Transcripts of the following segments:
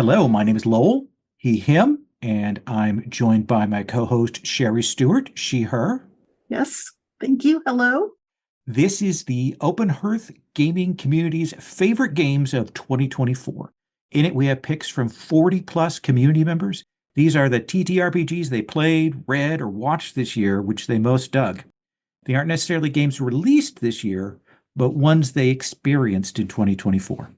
Hello, my name is Lowell, he, him, and I'm joined by my co-host Sherry Stewart, she, her. Yes, thank you. Hello. This is the Open Hearth gaming community's favorite games of 2024. In it, we have picks from 40 plus community members. These are the TTRPGs they played, read, or watched this year, which they most dug. They aren't necessarily games released this year, but ones they experienced in 2024.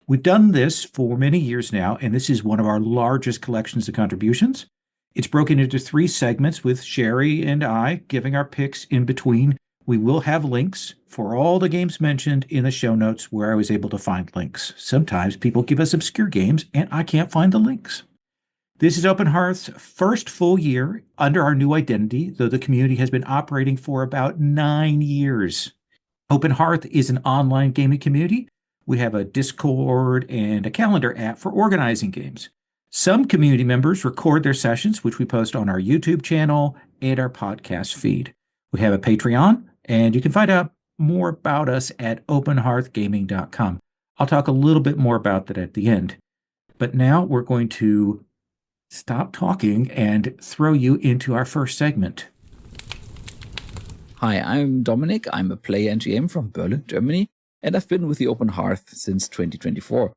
We've done this for many years now, and this is one of our largest collections of contributions. It's broken into 3 segments with Sherry and I giving our picks in between. We will have links for all the games mentioned in the show notes where I was able to find links. Sometimes people give us obscure games, and I can't find the links. This is Open Hearth's first full year under our new identity, though the community has been operating for about 9 years. Open Hearth is an online gaming community. We have a Discord and a calendar app for organizing games. Some community members record their sessions, which we post on our YouTube channel and our podcast feed. We have a Patreon, and you can find out more about us at openhearthgaming.com. I'll talk a little bit more about that at the end. But now we're going to stop talking and throw you into our first segment. Hi, I'm Dominic. I'm a player and GM from Berlin, Germany, and I've been with the Open Hearth since 2024.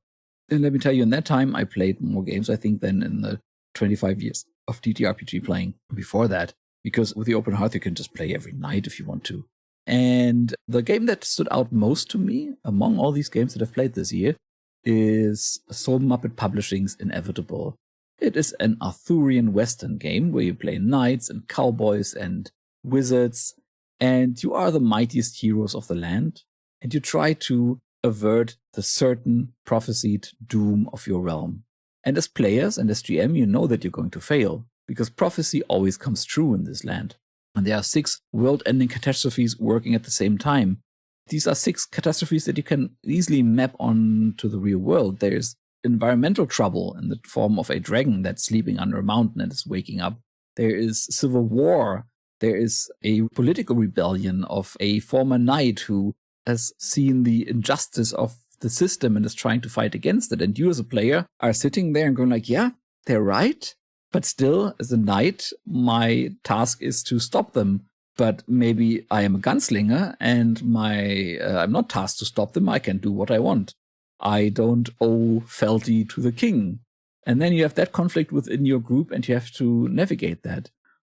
And let me tell you, in that time, I played more games, I think, than in the 25 years of TTRPG playing before that. Because with the Open Hearth, you can just play every night if you want to. And the game that stood out most to me among all these games that I've played this year is Soul Muppet Publishing's Inevitable. It is an Arthurian Western game where you play knights and cowboys and wizards, and you are the mightiest heroes of the land, and you try to avert the certain prophesied doom of your realm. And as players and as GM, you know that you're going to fail, because prophecy always comes true in this land. And there are 6 world-ending catastrophes working at the same time. These are 6 catastrophes that you can easily map onto the real world. There's environmental trouble in the form of a dragon that's sleeping under a mountain and is waking up. There is civil war. There is a political rebellion of a former knight who has seen the injustice of the system and is trying to fight against it. And you as a player are sitting there and going like, yeah, they're right. But still, as a knight, my task is to stop them. But maybe I am a gunslinger and I'm not tasked to stop them. I can do what I want. I don't owe fealty to the king. And then you have that conflict within your group and you have to navigate that.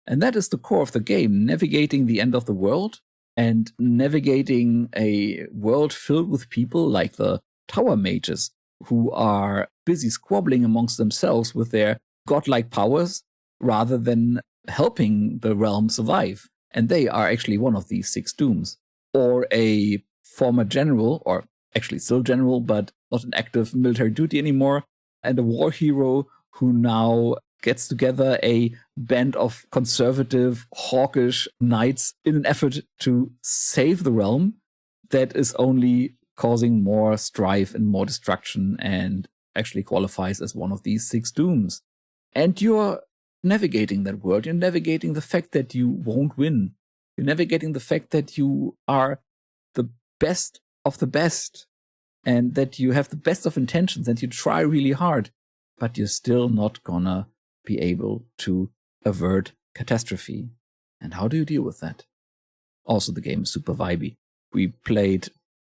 And that is the core of the game, navigating the end of the world and navigating a world filled with people like the Tower Mages who are busy squabbling amongst themselves with their godlike powers rather than helping the realm survive. And they are actually one of these 6 dooms. Or a former general, or actually still general, but not in active military duty anymore, and a war hero who now gets together a band of conservative, hawkish knights in an effort to save the realm that is only causing more strife and more destruction and actually qualifies as one of these 6 dooms. And you're navigating that world. You're navigating the fact that you won't win. You're navigating the fact that you are the best of the best and that you have the best of intentions and you try really hard, but you're still not gonna be able to avert catastrophe. And how do you deal with that? Also, the game is super vibey. We played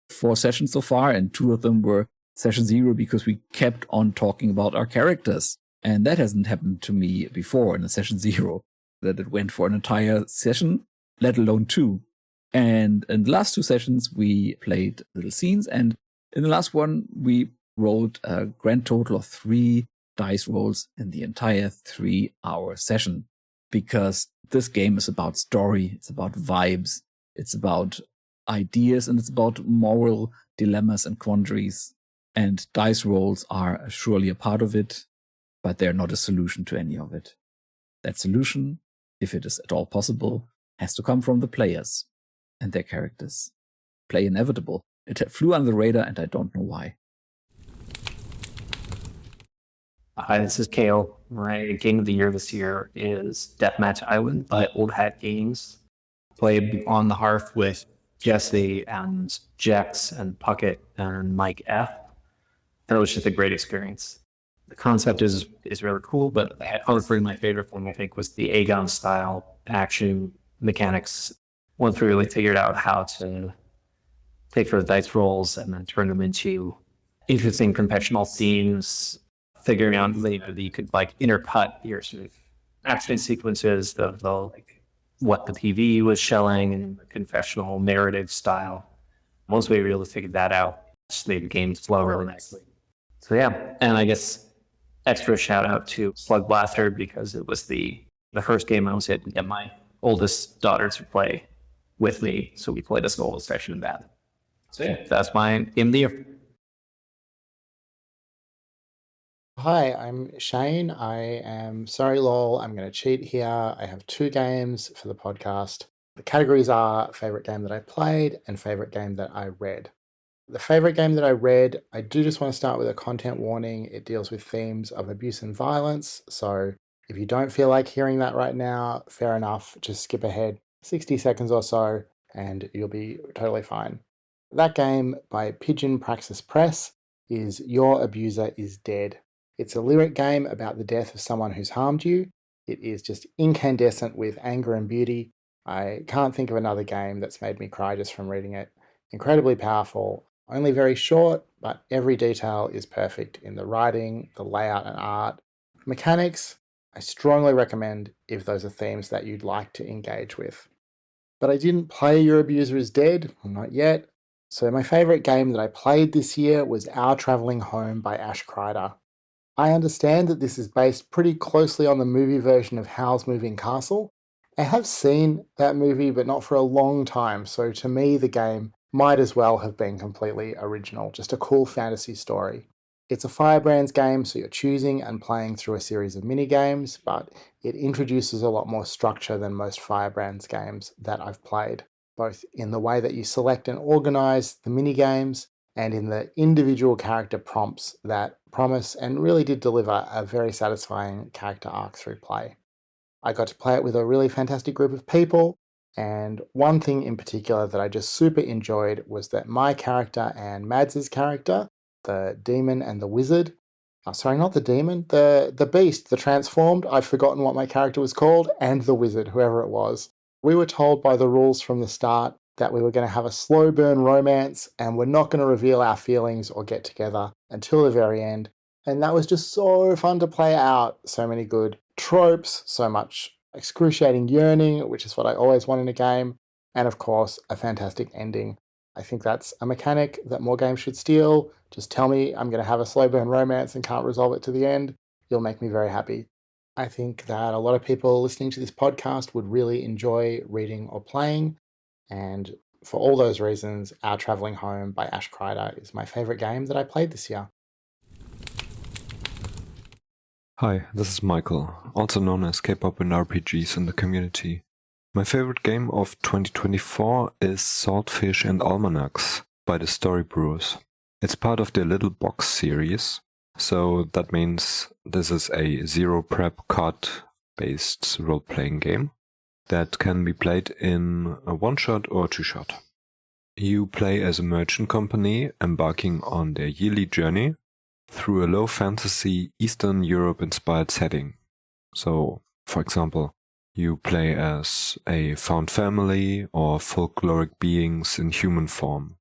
4 sessions so far, and 2 of them were session 0 because we kept on talking about our characters. And that hasn't happened to me before in a session 0, that it went for an entire session, let alone 2. And in the last 2 sessions, we played little scenes. And in the last one, we rolled a grand total of 3 dice rolls in the entire 3-hour session. Because this game is about story, it's about vibes, it's about ideas, and it's about moral dilemmas and quandaries. And dice rolls are surely a part of it, but they're not a solution to any of it. That solution, if it is at all possible, has to come from the players and their characters. Play Inevitable. It flew under the radar, and I don't know why. Hi, this is Kale. My game of the year this year is Deathmatch Island by Old Hat Games. Played on the Hearth with Jesse and Jex and Puckett and Mike F. And it was just a great experience. The concept is really cool, but honestly, my favorite one I think was the Aegon style action mechanics. Once we really figured out how to take for the dice rolls and then turn them into interesting confessional scenes, figuring out that you could like intercut your sort of action sequences, the like what the TV was showing and the confessional narrative style. Once we really figured that out, it just made the game flow really nicely. So yeah, and I guess extra shout out to Slugblaster because it was the first game I was able to get my oldest daughter to play with me. So we played a solo session of that. So yeah, that's my game of the year. Hi, I'm Shane. I am sorry, lol. I'm going to cheat here. I have 2 games for the podcast. The categories are favorite game that I played and favorite game that I read. The favorite game that I read, I do just want to start with a content warning. It deals with themes of abuse and violence. So if you don't feel like hearing that right now, fair enough. Just skip ahead 60 seconds or so and you'll be totally fine. That game by Pigeon Praxis Press is Your Abuser is Dead. It's a lyric game about the death of someone who's harmed you. It is just incandescent with anger and beauty. I can't think of another game that's made me cry just from reading it. Incredibly powerful, only very short, but every detail is perfect in the writing, the layout and art. Mechanics, I strongly recommend if those are themes that you'd like to engage with. But I didn't play Your Abuser is Dead, well, not yet. So my favourite game that I played this year was Our Travelling Home by Ash Kreider. I understand that this is based pretty closely on the movie version of Howl's Moving Castle. I have seen that movie, but not for a long time, so to me the game might as well have been completely original, just a cool fantasy story. It's a Firebrands game, so you're choosing and playing through a series of mini-games, but it introduces a lot more structure than most Firebrands games that I've played, both in the way that you select and organise the mini-games and in the individual character prompts that promise and really did deliver a very satisfying character arc through play. I got to play it with a really fantastic group of people, and one thing in particular that I just super enjoyed was that my character and Mads's character, the demon and the wizard, sorry, not the demon, the beast, the transformed, I've forgotten what my character was called, and the wizard, whoever it was. We were told by the rules from the start that we were going to have a slow burn romance and we're not going to reveal our feelings or get together until the very end. And that was just so fun to play out. So many good tropes, so much excruciating yearning, which is what I always want in a game, and of course, a fantastic ending. I think that's a mechanic that more games should steal. Just tell me I'm going to have a slow burn romance and can't resolve it to the end. You'll make me very happy. I think that a lot of people listening to this podcast would really enjoy reading or playing, and for all those reasons, Our Travelling Home by Ash Kreider is my favourite game that I played this year. Hi, this is Michael, also known as K-pop and RPGs in the community. My favorite game of 2024 is Saltfish and Almanacs by the Story Brewers. It's part of their Little Box series, so that means this is a zero prep card-based role-playing game that can be played in a one-shot or two-shot. You play as a merchant company embarking on their yearly journey through a low-fantasy Eastern Europe-inspired setting. So, for example, you play as a found family or folkloric beings in human form.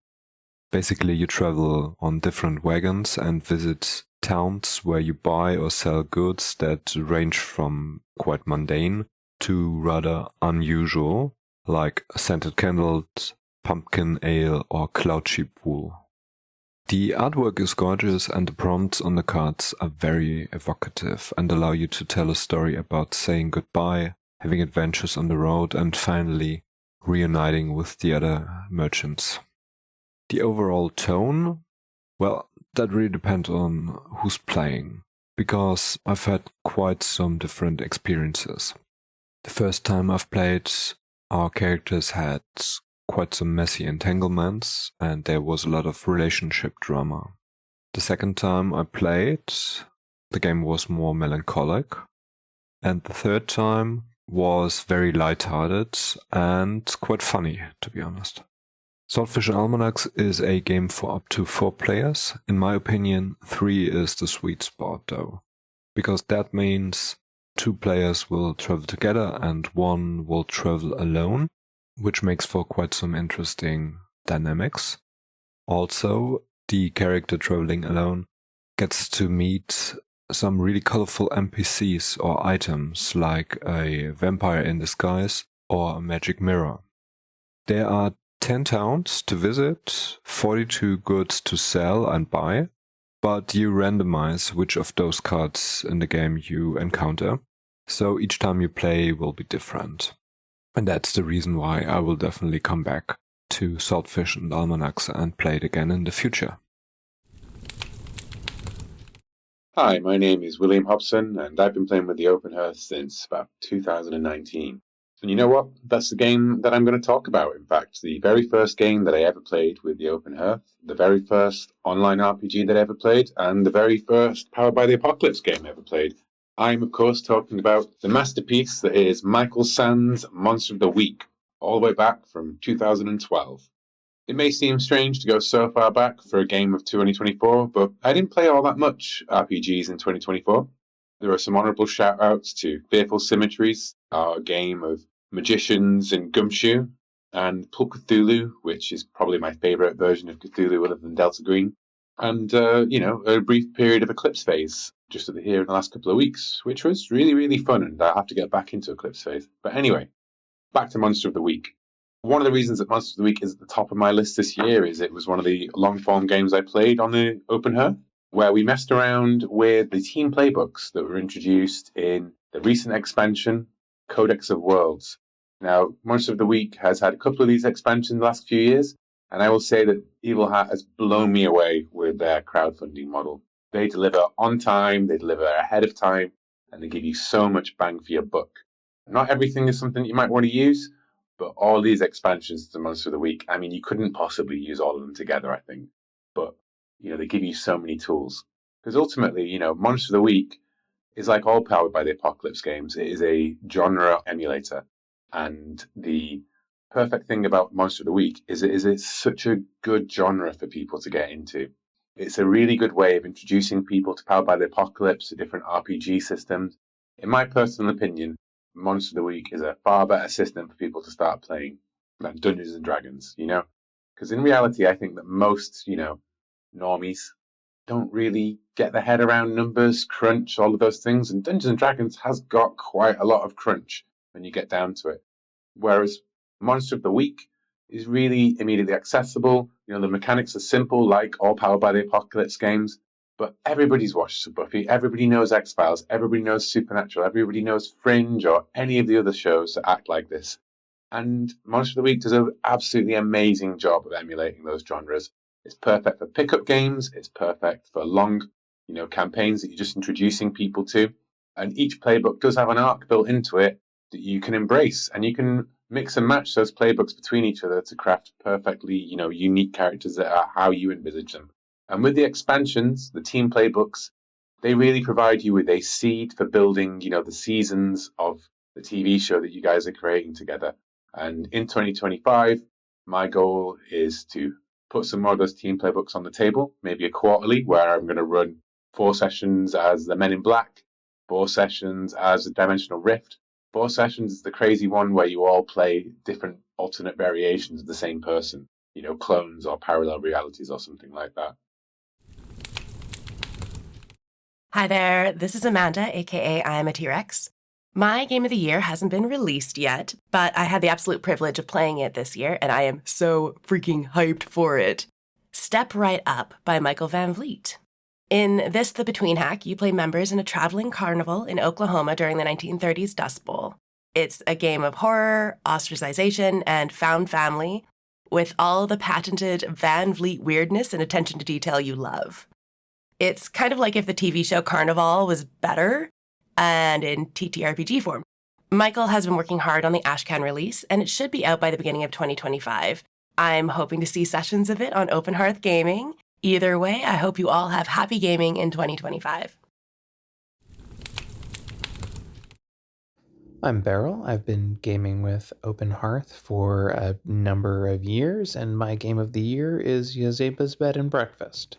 Basically, you travel on different wagons and visit towns where you buy or sell goods that range from quite mundane to rather unusual, like scented candles, pumpkin ale, or cloud sheep wool. The artwork is gorgeous and the prompts on the cards are very evocative and allow you to tell a story about saying goodbye, having adventures on the road, and finally reuniting with the other merchants. The overall tone, well, that really depends on who's playing, because I've had quite some different experiences. The first time I've played, our characters had quite some messy entanglements and there was a lot of relationship drama. The second time I played, the game was more melancholic. And the third time was very lighthearted and quite funny, to be honest. Saltfish Almanacs is a game for up to 4 players. In my opinion, 3 is the sweet spot though, because that means 2 players will travel together and 1 will travel alone, which makes for quite some interesting dynamics. Also, the character traveling alone gets to meet some really colorful NPCs or items like a vampire in disguise or a magic mirror. There are 10 towns to visit, 42 goods to sell and buy, but you randomize which of those cards in the game you encounter, so each time you play will be different. And that's the reason why I will definitely come back to Saltfish and Almanacs and play it again in the future. Hi, my name is William Hobson, and I've been playing with the Open Hearth since about 2019. And you know what? That's the game that I'm going to talk about. In fact, the very first game that I ever played with the Open Hearth, the very first online RPG that I ever played, and the very first Powered by the Apocalypse game I ever played. I'm, of course, talking about the masterpiece that is Michael Sand's Monster of the Week, all the way back from 2012. It may seem strange to go so far back for a game of 2024, but I didn't play all that much RPGs in 2024. There are some honourable shout-outs to Fearful Symmetries, our game of magicians and gumshoe, and Pulp Cthulhu, which is probably my favourite version of Cthulhu other than Delta Green, and, a brief period of Eclipse Phase just here in the last couple of weeks, which was really, really fun, and I have to get back into Eclipse Phase. But anyway, back to Monster of the Week. One of the reasons that Monster of the Week is at the top of my list this year is it was one of the long-form games I played on the Open Hearth, where we messed around with the team playbooks that were introduced in the recent expansion, Codex of Worlds. Now, Monster of the Week has had a couple of these expansions in the last few years, and I will say that Evil Hat has blown me away with their crowdfunding model. They deliver on time, they deliver ahead of time, and they give you so much bang for your buck. Not everything is something you might want to use, but all these expansions to Monster of the Week, I mean, you couldn't possibly use all of them together, I think. But, they give you so many tools. Because ultimately, Monster of the Week is like all Powered by the Apocalypse games. It is a genre emulator. And the perfect thing about Monster of the Week is it's such a good genre for people to get into. It's a really good way of introducing people to Powered by the Apocalypse, to different RPG systems. In my personal opinion, Monster of the Week is a far better system for people to start playing than Dungeons and Dragons, Because in reality, I think that most, normies don't really get their head around numbers, crunch, all of those things. And Dungeons and Dragons has got quite a lot of crunch when you get down to it. Whereas Monster of the Week is really immediately accessible. The mechanics are simple, like all Powered by the Apocalypse games. But everybody's watched Buffy, everybody knows X-Files, everybody knows Supernatural, everybody knows Fringe or any of the other shows that act like this. And Monster of the Week does an absolutely amazing job of emulating those genres. It's perfect for pickup games, it's perfect for long, campaigns that you're just introducing people to. And each playbook does have an arc built into it that you can embrace. And you can mix and match those playbooks between each other to craft perfectly, unique characters that are how you envisage them. And with the expansions, the team playbooks, they really provide you with a seed for building, the seasons of the TV show that you guys are creating together. And in 2025, my goal is to put some more of those team playbooks on the table, maybe a quarterly, where I'm going to run 4 sessions as the Men in Black, 4 sessions as the Dimensional Rift, 4 sessions is the crazy one where you all play different alternate variations of the same person, clones or parallel realities or something like that. Hi there, this is Amanda, aka I Am a T-Rex. My game of the year hasn't been released yet, but I had the absolute privilege of playing it this year, and I am so freaking hyped for it. Step Right Up by Michael Van Vliet. In this The Between Hack, you play members in a traveling carnival in Oklahoma during the 1930s Dust Bowl. It's a game of horror, ostracization, and found family, with all the patented Van Vliet weirdness and attention to detail you love. It's kind of like if the TV show Carnival was better, and in TTRPG form. Michael has been working hard on the Ashcan release, and it should be out by the beginning of 2025. I'm hoping to see sessions of it on Open Hearth Gaming. Either way, I hope you all have happy gaming in 2025. I'm Beryl. I've been gaming with Open Hearth for a number of years, and my game of the year is Yazeba's Bed and Breakfast.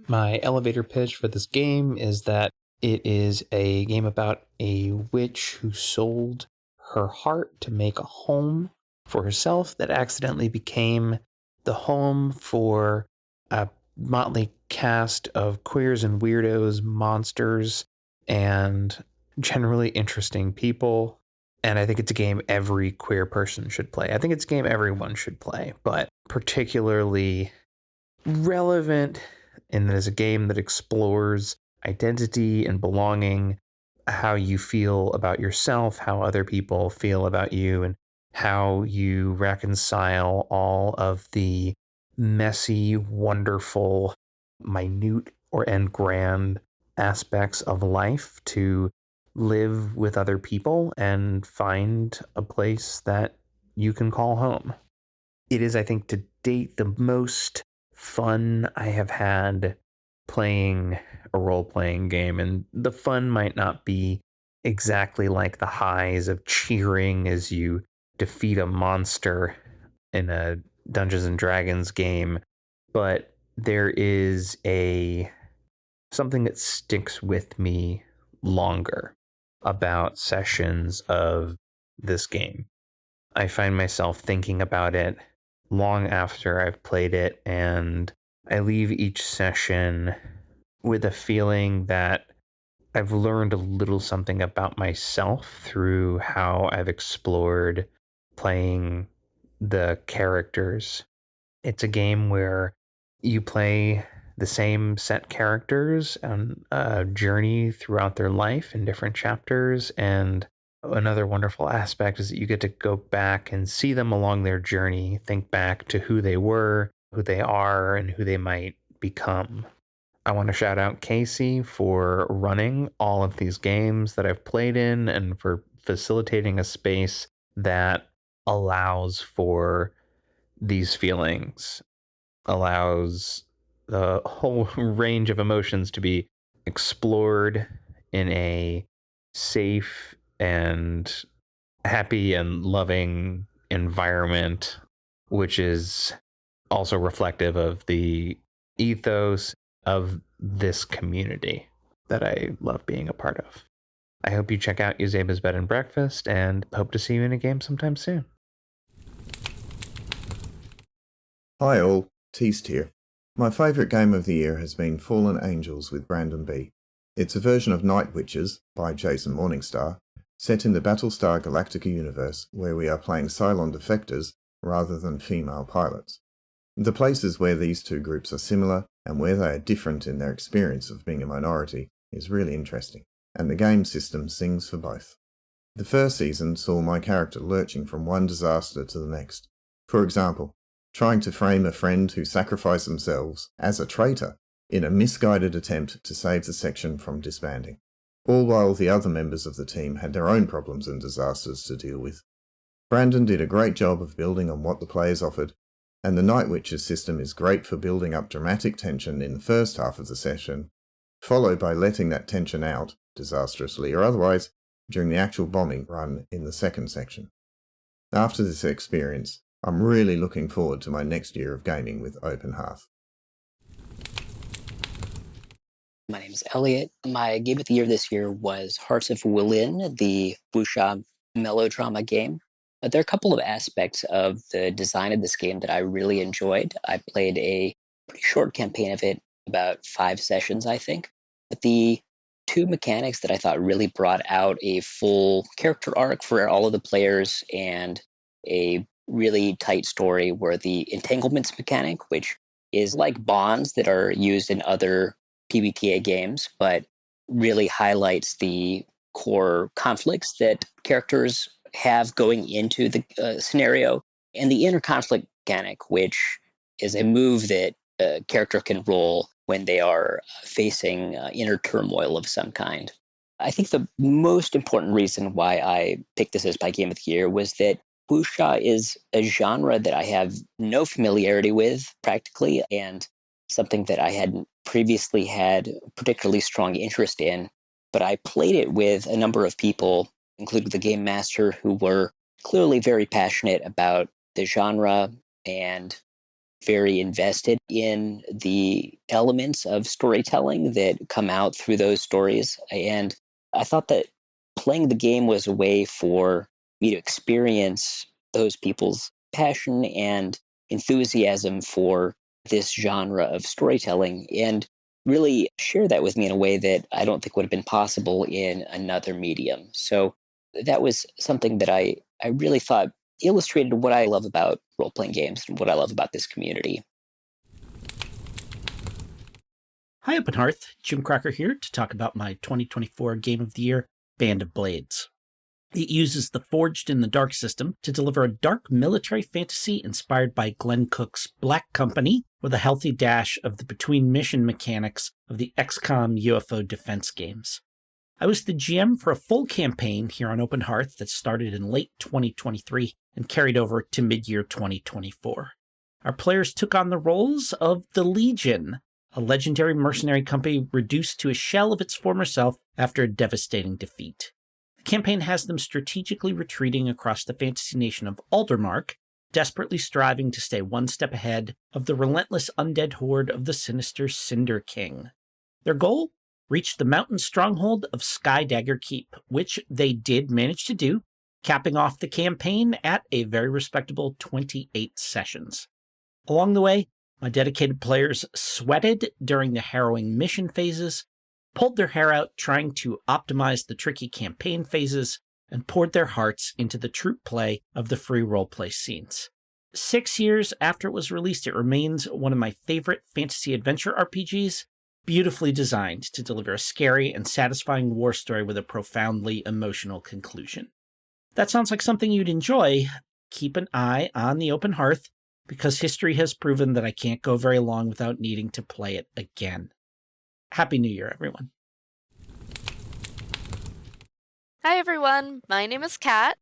My elevator pitch for this game is that it is a game about a witch who sold her heart to make a home for herself that accidentally became the home for a motley cast of queers and weirdos, monsters, and generally interesting people. And I think it's a game every queer person should play. I think it's a game everyone should play, but particularly relevant in that it's a game that explores identity and belonging, how you feel about yourself, how other people feel about you, and how you reconcile all of the messy, wonderful, minute and grand aspects of life to live with other people and find a place that you can call home. It is, I think, to date, the most fun I have had playing a role-playing game, and the fun might not be exactly like the highs of cheering as you defeat a monster in a Dungeons and Dragons game, but there is something that sticks with me longer about sessions of this game. I find myself thinking about it long after I've played it, and I leave each session with a feeling that I've learned a little something about myself through how I've explored playing the characters. It's a game where you play the same set characters on a journey throughout their life in different chapters, and another wonderful aspect is that you get to go back and see them along their journey, think back to who they were, who they are, and who they might become. I want to shout out Casey for running all of these games that I've played in and for facilitating a space that allows for these feelings, allows the whole range of emotions to be explored in a safe and happy and loving environment, which is also reflective of the ethos of this community that I love being a part of. I hope you check out Yazeba's Bed and Breakfast, and hope to see you in a game sometime soon. Hi all, Teast here. My favourite game of the year has been Fallen Angels with Brandon B. It's a version of Night Witches by Jason Morningstar, set in the Battlestar Galactica universe where we are playing Cylon defectors rather than female pilots. The places where these two groups are similar and where they are different in their experience of being a minority is really interesting, and the game system sings for both. The first season saw my character lurching from one disaster to the next. For example, trying to frame a friend who sacrificed themselves as a traitor in a misguided attempt to save the section from disbanding, all while the other members of the team had their own problems and disasters to deal with. Brandon did a great job of building on what the players offered, and the Night Witches system is great for building up dramatic tension in the first half of the session, followed by letting that tension out, disastrously or otherwise, during the actual bombing run in the second section. After this experience, I'm really looking forward to my next year of gaming with Open Hearth. My name is Elliot. My game of the year this year was Hearts of Wulin, the wuxia melodrama game. There are a couple of aspects of the design of this game that I really enjoyed. I played a pretty short campaign of it, about 5 sessions, I think. But the two mechanics that I thought really brought out a full character arc for all of the players and a really tight story were the entanglements mechanic, which is like bonds that are used in other PBTA games, but really highlights the core conflicts that characters have going into the scenario, and the inner conflict mechanic, which is a move that a character can roll when they are facing inner turmoil of some kind. I think the most important reason why I picked this as my game of the year was that wuxia is a genre that I have no familiarity with practically, and something that I hadn't previously had particularly strong interest in. But I played it with a number of people including the game master, who were clearly very passionate about the genre and very invested in the elements of storytelling that come out through those stories. And I thought that playing the game was a way for me to experience those people's passion and enthusiasm for this genre of storytelling and really share that with me in a way that I don't think would have been possible in another medium. So that was something that I really thought illustrated what I love about role-playing games and what I love about this community. Hi, Open Hearth. Jim Crocker here to talk about my 2024 Game of the Year, Band of Blades. It uses the Forged in the Dark system to deliver a dark military fantasy inspired by Glenn Cook's Black Company with a healthy dash of the between mission mechanics of the XCOM UFO defense games. I was the GM for a full campaign here on Open Hearth that started in late 2023 and carried over to mid-year 2024. Our players took on the roles of the Legion, a legendary mercenary company reduced to a shell of its former self after a devastating defeat. The campaign has them strategically retreating across the fantasy nation of Aldermark, desperately striving to stay one step ahead of the relentless undead horde of the sinister Cinder King. Their goal? Reach the mountain stronghold of Skydagger Keep, which they did manage to do, capping off the campaign at a very respectable 28 sessions. Along the way, my dedicated players sweated during the harrowing mission phases, pulled their hair out trying to optimize the tricky campaign phases, and poured their hearts into the troop play of the free roleplay scenes. 6 years after it was released, it remains one of my favorite fantasy adventure RPGs, beautifully designed to deliver a scary and satisfying war story with a profoundly emotional conclusion. If that sounds like something you'd enjoy, keep an eye on the Open Hearth, because history has proven that I can't go very long without needing to play it again. Happy New Year, everyone. Hi, everyone. My name is Kat.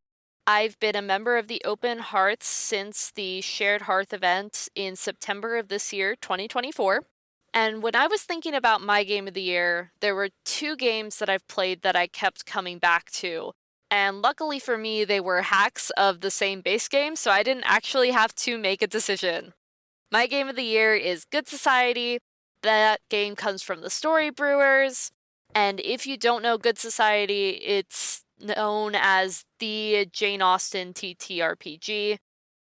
I've been a member of the Open Hearth since the Shared Hearth event in September of this year, 2024. And when I was thinking about my game of the year, there were 2 games that I've played that I kept coming back to. And luckily for me, they were hacks of the same base game, so I didn't actually have to make a decision. My game of the year is Good Society. That game comes from the Story Brewers. And if you don't know Good Society, it's known as the Jane Austen TTRPG.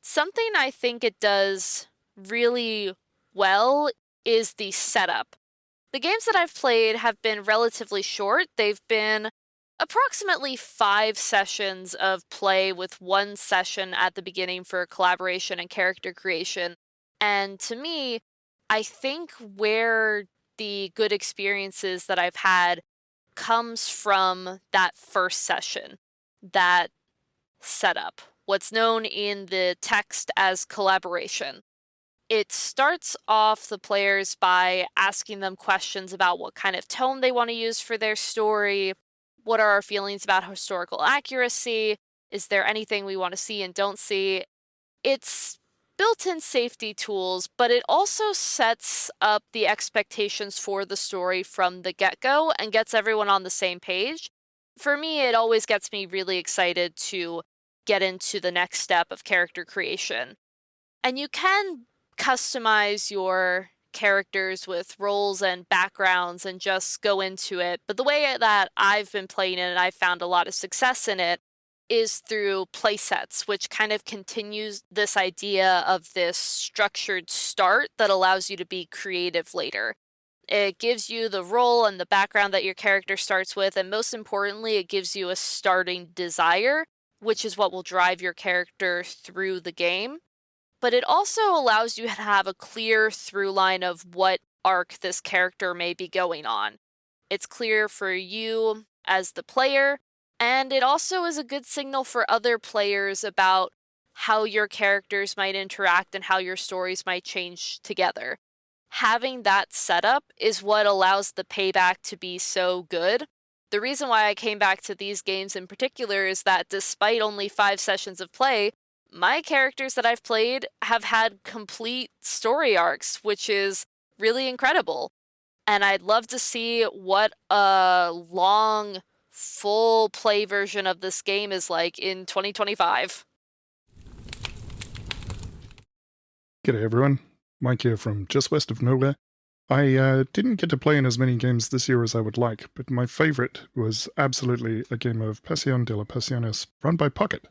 Something I think it does really well is the setup. The games that I've played have been relatively short. They've been approximately 5 sessions of play with 1 session at the beginning for collaboration and character creation. And to me, I think where the good experiences that I've had comes from that first session, that setup, what's known in the text as collaboration. It starts off the players by asking them questions about what kind of tone they want to use for their story. What are our feelings about historical accuracy? Is there anything we want to see and don't see? It's built-in safety tools, but it also sets up the expectations for the story from the get-go and gets everyone on the same page. For me, it always gets me really excited to get into the next step of character creation. And you can customize your characters with roles and backgrounds and just go into it. But the way that I've been playing it, and I've found a lot of success in it, is through playsets, which kind of continues this idea of this structured start that allows you to be creative later. It gives you the role and the background that your character starts with, and most importantly, it gives you a starting desire, which is what will drive your character through the game. But it also allows you to have a clear through line of what arc this character may be going on. It's clear for you as the player, and it also is a good signal for other players about how your characters might interact and how your stories might change together. Having that setup is what allows the payback to be so good. The reason why I came back to these games in particular is that despite only 5 sessions of play, my characters that I've played have had complete story arcs, which is really incredible. And I'd love to see what a long full play version of this game is like in 2025. G'day everyone, Mike here from just west of nowhere. I didn't get to play in as many games this year as I would like, but my favourite was absolutely a game of Pasión de Las Pasiones run by Pocket.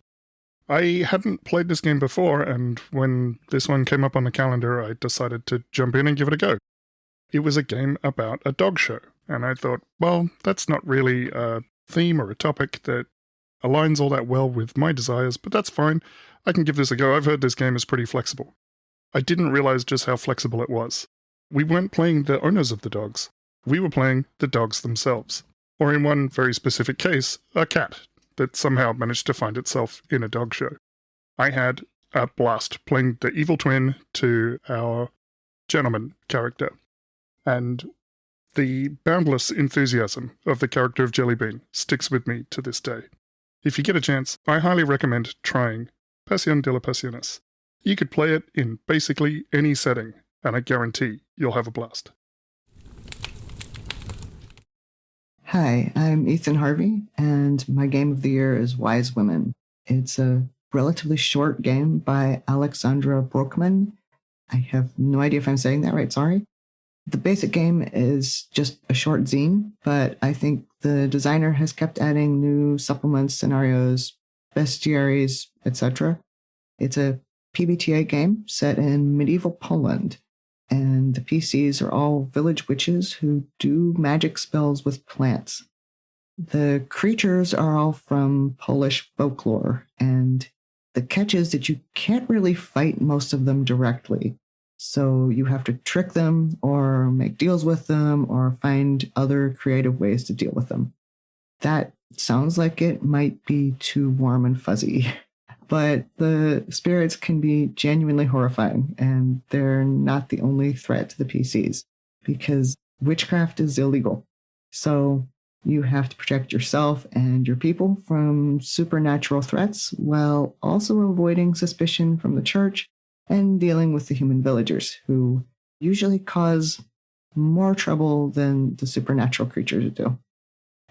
I hadn't played this game before, and when this one came up on the calendar, I decided to jump in and give it a go. It was a game about a dog show, and I thought, well, that's not really a theme or a topic that aligns all that well with my desires, but that's fine. I can give this a go. I've heard this game is pretty flexible. I didn't realize just how flexible it was. We weren't playing the owners of the dogs. We were playing the dogs themselves. Or in one very specific case, a cat that somehow managed to find itself in a dog show. I had a blast playing the evil twin to our gentleman character. And the boundless enthusiasm of the character of Jellybean sticks with me to this day. If you get a chance, I highly recommend trying Pasión de las Pasiones. You could play it in basically any setting, and I guarantee you'll have a blast. Hi, I'm Ethan Harvey, and my game of the year is Wise Women. It's a relatively short game by Alexandra Brockman. I have no idea if I'm saying that right, sorry. The basic game is just a short zine, but I think the designer has kept adding new supplements, scenarios, bestiaries, etc. It's a PBTA game set in medieval Poland, and the PCs are all village witches who do magic spells with plants. The creatures are all from Polish folklore, and the catch is that you can't really fight most of them directly. So you have to trick them, or make deals with them, or find other creative ways to deal with them. That sounds like it might be too warm and fuzzy. But the spirits can be genuinely horrifying, and they're not the only threat to the PCs, because witchcraft is illegal. So you have to protect yourself and your people from supernatural threats, while also avoiding suspicion from the church and dealing with the human villagers, who usually cause more trouble than the supernatural creatures do.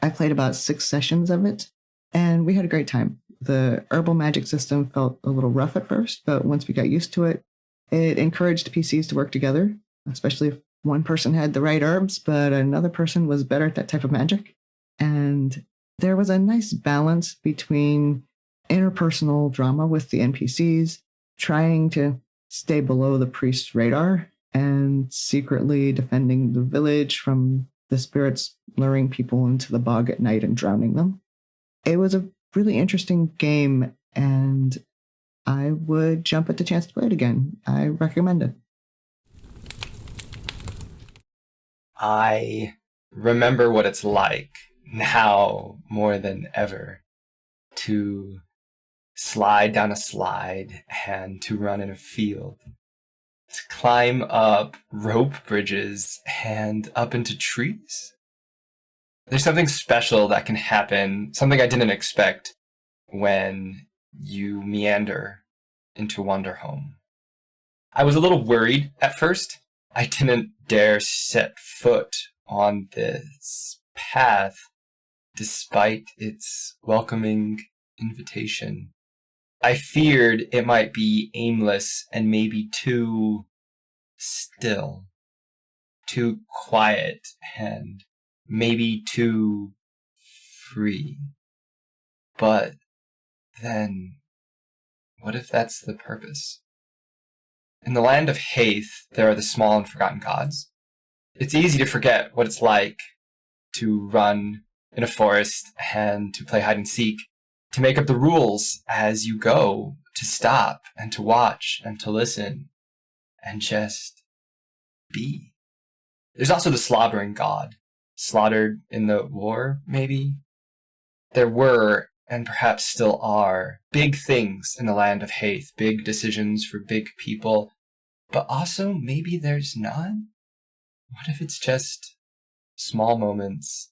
I played about 6 sessions of it, and we had a great time. The herbal magic system felt a little rough at first, but once we got used to it, it encouraged PCs to work together, especially if one person had the right herbs, but another person was better at that type of magic. And there was a nice balance between interpersonal drama with the NPCs, trying to stay below the priest's radar, and secretly defending the village from the spirits luring people into the bog at night and drowning them. It was a really interesting game, and I would jump at the chance to play it again. I recommend it. I remember what it's like now more than ever to slide down a slide and to run in a field, to climb up rope bridges and up into trees. There's something special that can happen, something I didn't expect, when you meander into Wanderhome. I was a little worried at first. I didn't dare set foot on this path despite its welcoming invitation. I feared it might be aimless and maybe too still, too quiet, and maybe too free. But then, what if that's the purpose? In the land of Hearth, there are the small and forgotten gods. It's easy to forget what it's like to run in a forest and to play hide and seek, to make up the rules as you go, to stop and to watch and to listen and just be. There's also the slaughtering god, slaughtered in the war, maybe? There were, and perhaps still are, big things in the land of Hearth, big decisions for big people, but also maybe there's none? What if it's just small moments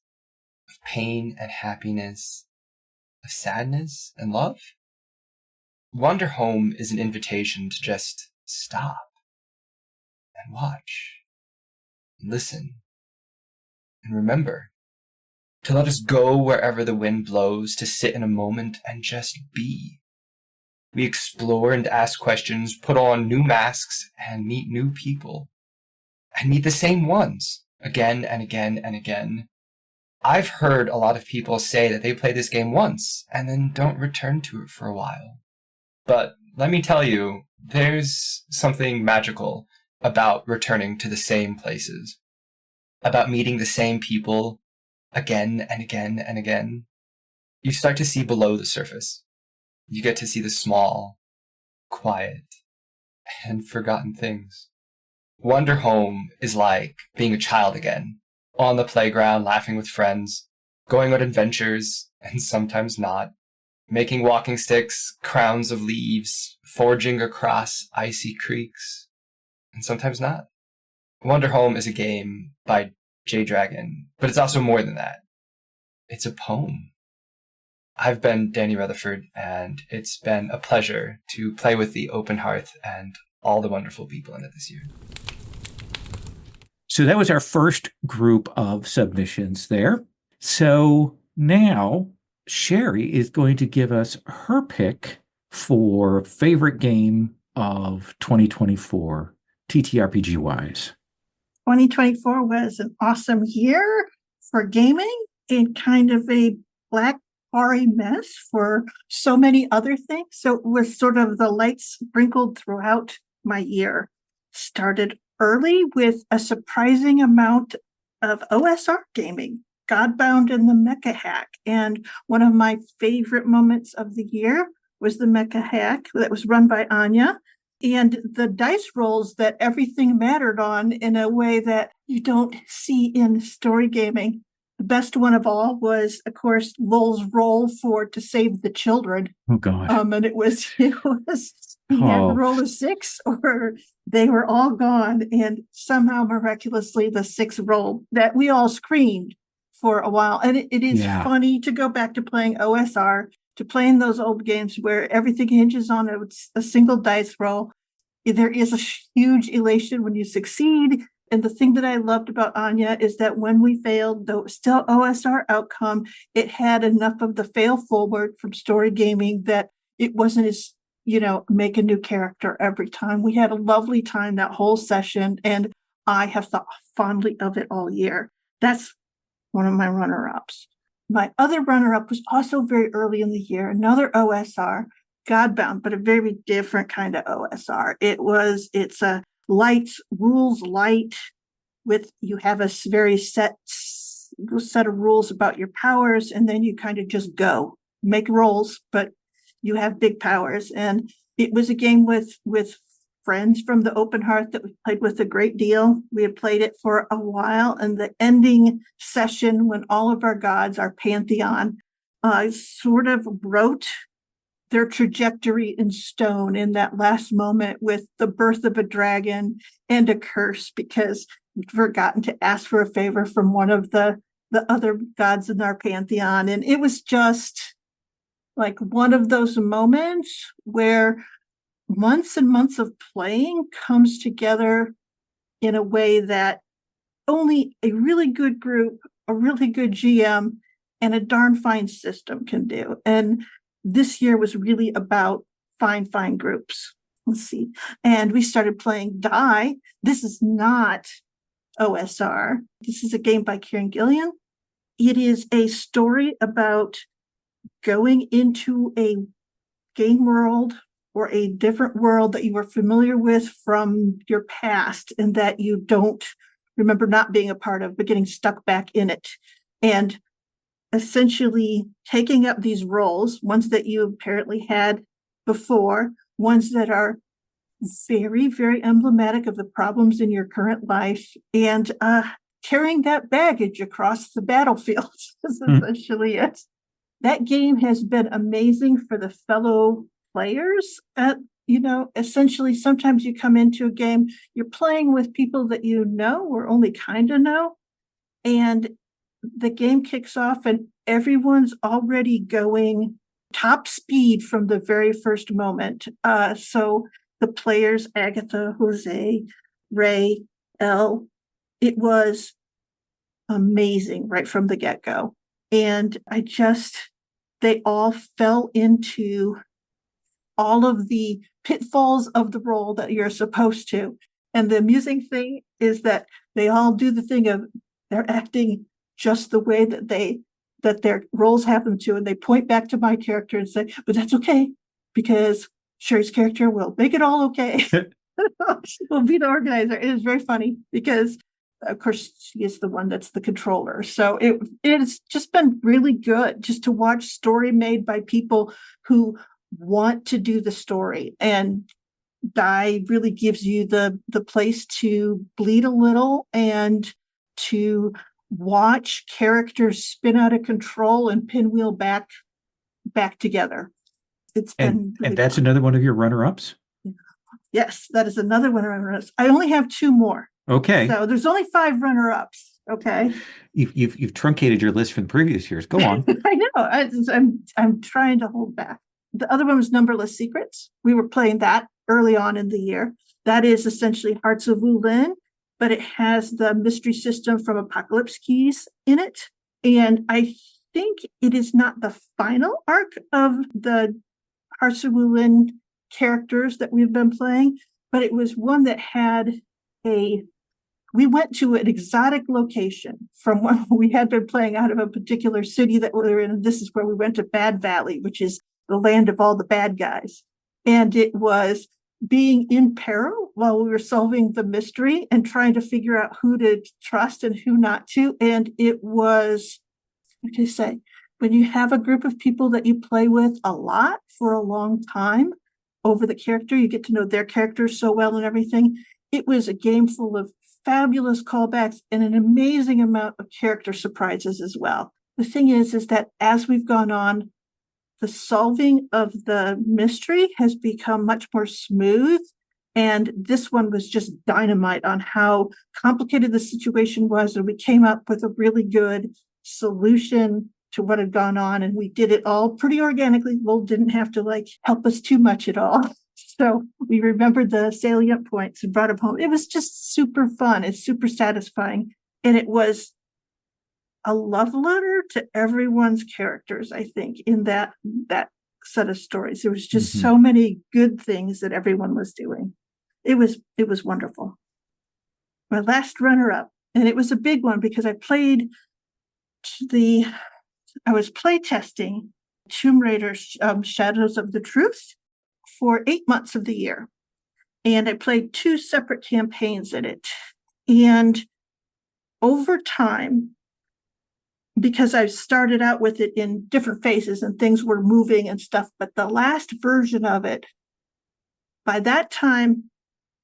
of pain and happiness, of sadness and love? Wanderhome is an invitation to just stop and watch and listen and remember to let us go wherever the wind blows, to sit in a moment and just be. We explore and ask questions, put on new masks, and meet new people. And meet the same ones, again and again and again. I've heard a lot of people say that they play this game once, and then don't return to it for a while. But let me tell you, there's something magical about returning to the same places, about meeting the same people again and again and again. You start to see below the surface. You get to see the small, quiet, and forgotten things. Wanderhome is like being a child again, on the playground, laughing with friends, going on adventures, and sometimes not, making walking sticks, crowns of leaves, forging across icy creeks, and sometimes not. Wanderhome is a game by J Dragon, but it's also more than that. It's a poem. I've been Danny Rutherford, and it's been a pleasure to play with the Open Hearth and all the wonderful people in it this year. So that was our first group of submissions there. So now Sherry is going to give us her pick for favorite game of 2024, TTRPG-wise. 2024 was an awesome year for gaming in kind of a black hoary mess for so many other things. So it was sort of the lights sprinkled throughout my year. Started early with a surprising amount of OSR gaming, Godbound and the Mecha Hack. And one of my favorite moments of the year was the Mecha Hack that was run by Anya. And the dice rolls that everything mattered on in a way that you don't see in story gaming. The best one of all was, of course, Lowell's roll for To Save the Children. Oh, God. And he had to roll a 6 or they were all gone. And somehow, miraculously, the 6 rolled that we all screamed for a while. And it is funny to go back to playing OSR, to playing those old games where everything hinges on a single dice roll. There is a huge elation when you succeed. And the thing that I loved about Anya is that when we failed, though it was still OSR outcome, it had enough of the fail forward from story gaming that it wasn't as, make a new character every time. We had a lovely time that whole session, and I have thought fondly of it all year. That's one of my runner-ups. My other runner-up was also very early in the year, another OSR, Godbound, but a very different kind of OSR. It's a light, rules light, with you have a very set of rules about your powers, and then you kind of just go make rolls, but you have big powers. And it was a game with friends from the Open Hearth that we played with a great deal. We had played it for a while, and the ending session, when all of our gods, our pantheon, sort of wrote their trajectory in stone in that last moment with the birth of a dragon and a curse, because we'd forgotten to ask for a favor from one of the other gods in our pantheon. And it was just like one of those moments where months and months of playing comes together in a way that only a really good group, a really good GM, and a darn fine system can do. And this year was really about fine groups. Let's see. And we started playing Die. This is not OSR. This is a game by Kieran Gillian. It is a story about going into a game world or a different world that you were familiar with from your past and that you don't remember not being a part of, but getting stuck back in it. And essentially taking up these roles, ones that you apparently had before, ones that are very, very emblematic of the problems in your current life, and carrying that baggage across the battlefield is essentially it. That game has been amazing for the fellow players. Essentially, sometimes you come into a game, you're playing with people that you know or only kind of know, and the game kicks off and everyone's already going top speed from the very first moment. So the players, Agatha, Jose, Ray, Elle, it was amazing right from the get-go. And they all fell into all of the pitfalls of the role that you're supposed to. And the amusing thing is that they all do the thing of they're acting just the way that their roles happen to. And they point back to my character and say, but that's okay, because Sherry's character will make it all okay. Will be the organizer. It is very funny because, of course, she is the one that's the controller. So it's just been really good just to watch story made by people who want to do the story. And Die really gives you the place to bleed a little and to watch characters spin out of control and pinwheel back together. It's been really and that's fun. another one of your runner-ups? Yes, that is another one of my runner-ups. I only have 2 more. Okay. So there's only 5 runner-ups. Okay. You've truncated your list from previous years. Go on. I know. I'm trying to hold back. The other one was Numberless Secrets. We were playing that early on in the year. That is essentially Hearts of Wulin, but it has the mystery system from Apocalypse Keys in it. And I think it is not the final arc of the Hearts of Wulin characters that we've been playing, but it was one that had we went to an exotic location from when we had been playing out of a particular city that we were in. And this is where we went to Bad Valley, which is the land of all the bad guys. And it was being in peril while we were solving the mystery and trying to figure out who to trust and who not to. And it was, what do you say, when you have a group of people that you play with a lot for a long time over the character, you get to know their characters so well and everything. It was a game full of fabulous callbacks and an amazing amount of character surprises as well. The thing is that as we've gone on, the solving of the mystery has become much more smooth. And this one was just dynamite on how complicated the situation was. And we came up with a really good solution to what had gone on. And we did it all pretty organically. Lowell didn't have to help us too much at all. So we remembered the salient points and brought them home. It was just super fun. It's super satisfying. And it was a love letter to everyone's characters, I think, in that set of stories. There was just so many good things that everyone was doing. It was wonderful. My last runner-up, and it was a big one because I was play testing Tomb Raider Shadows of the Truth for 8 months of the year. And I played 2 separate campaigns in it. And over time, because I started out with it in different phases and things were moving and stuff, but the last version of it, by that time,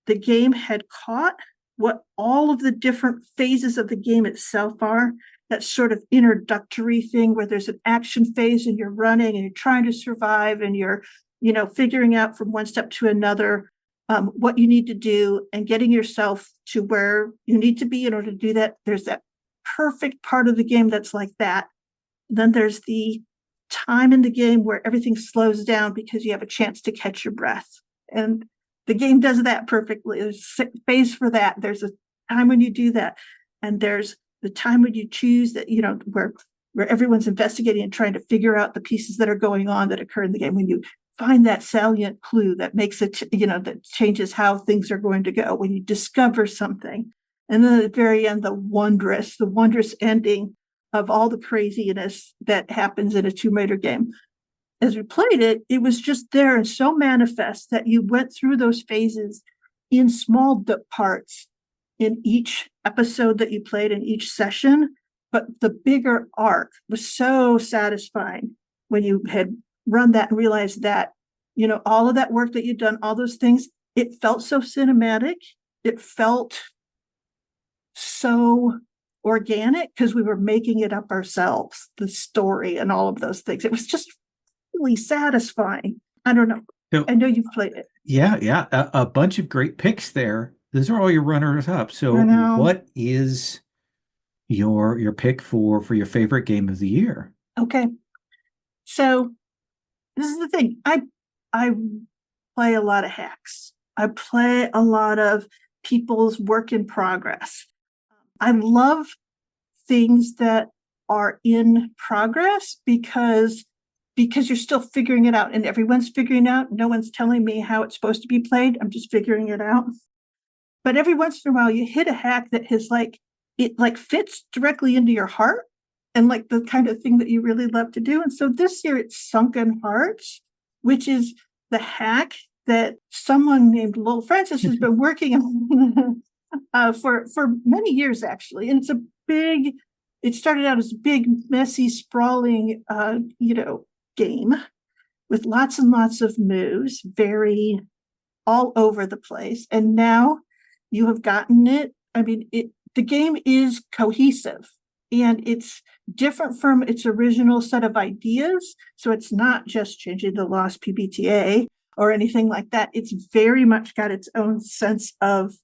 the game had caught what all of the different phases of the game itself are. That sort of introductory thing where there's an action phase and you're running and you're trying to survive and you're, figuring out from one step to another what you need to do and getting yourself to where you need to be in order to do that. There's that perfect part of the game that's like that. Then there's the time in the game where everything slows down because you have a chance to catch your breath. And the game does that perfectly. There's a phase for that. There's a time when you do that. And there's the time when you choose that, where everyone's investigating and trying to figure out the pieces that are going on that occur in the game. When you find that salient clue that makes it, that changes how things are going to go, when you discover something. And then at the very end, the wondrous ending of all the craziness that happens in a Tomb Raider game. As we played it, it was just there and so manifest that you went through those phases in small parts in each episode that you played in each session. But the bigger arc was so satisfying when you had run that and realized that, all of that work that you'd done, all those things, it felt so cinematic. It felt so organic because we were making it up ourselves, the story and all of those things. It was just really satisfying. I don't know. So, I know you've played it. Yeah. A bunch of great picks there. Those are all your runners up. So what is your pick for your favorite game of the year? Okay. So this is the thing. I play a lot of hacks. I play a lot of people's work in progress. I love things that are in progress because you're still figuring it out, and everyone's figuring out. No one's telling me how it's supposed to be played. I'm just figuring it out. But every once in a while, you hit a hack that has it fits directly into your heart and like the kind of thing that you really love to do. And so this year it's Sunken Hearts, which is the hack that someone named Lowell Francis has been working on for many years, actually. And it started out as a big, messy, sprawling, game with lots and lots of moves, very all over the place. And now you have gotten it. I mean, the game is cohesive and it's different from its original set of ideas. So it's not just changing the lost PBTA or anything like that. It's very much got its own sense of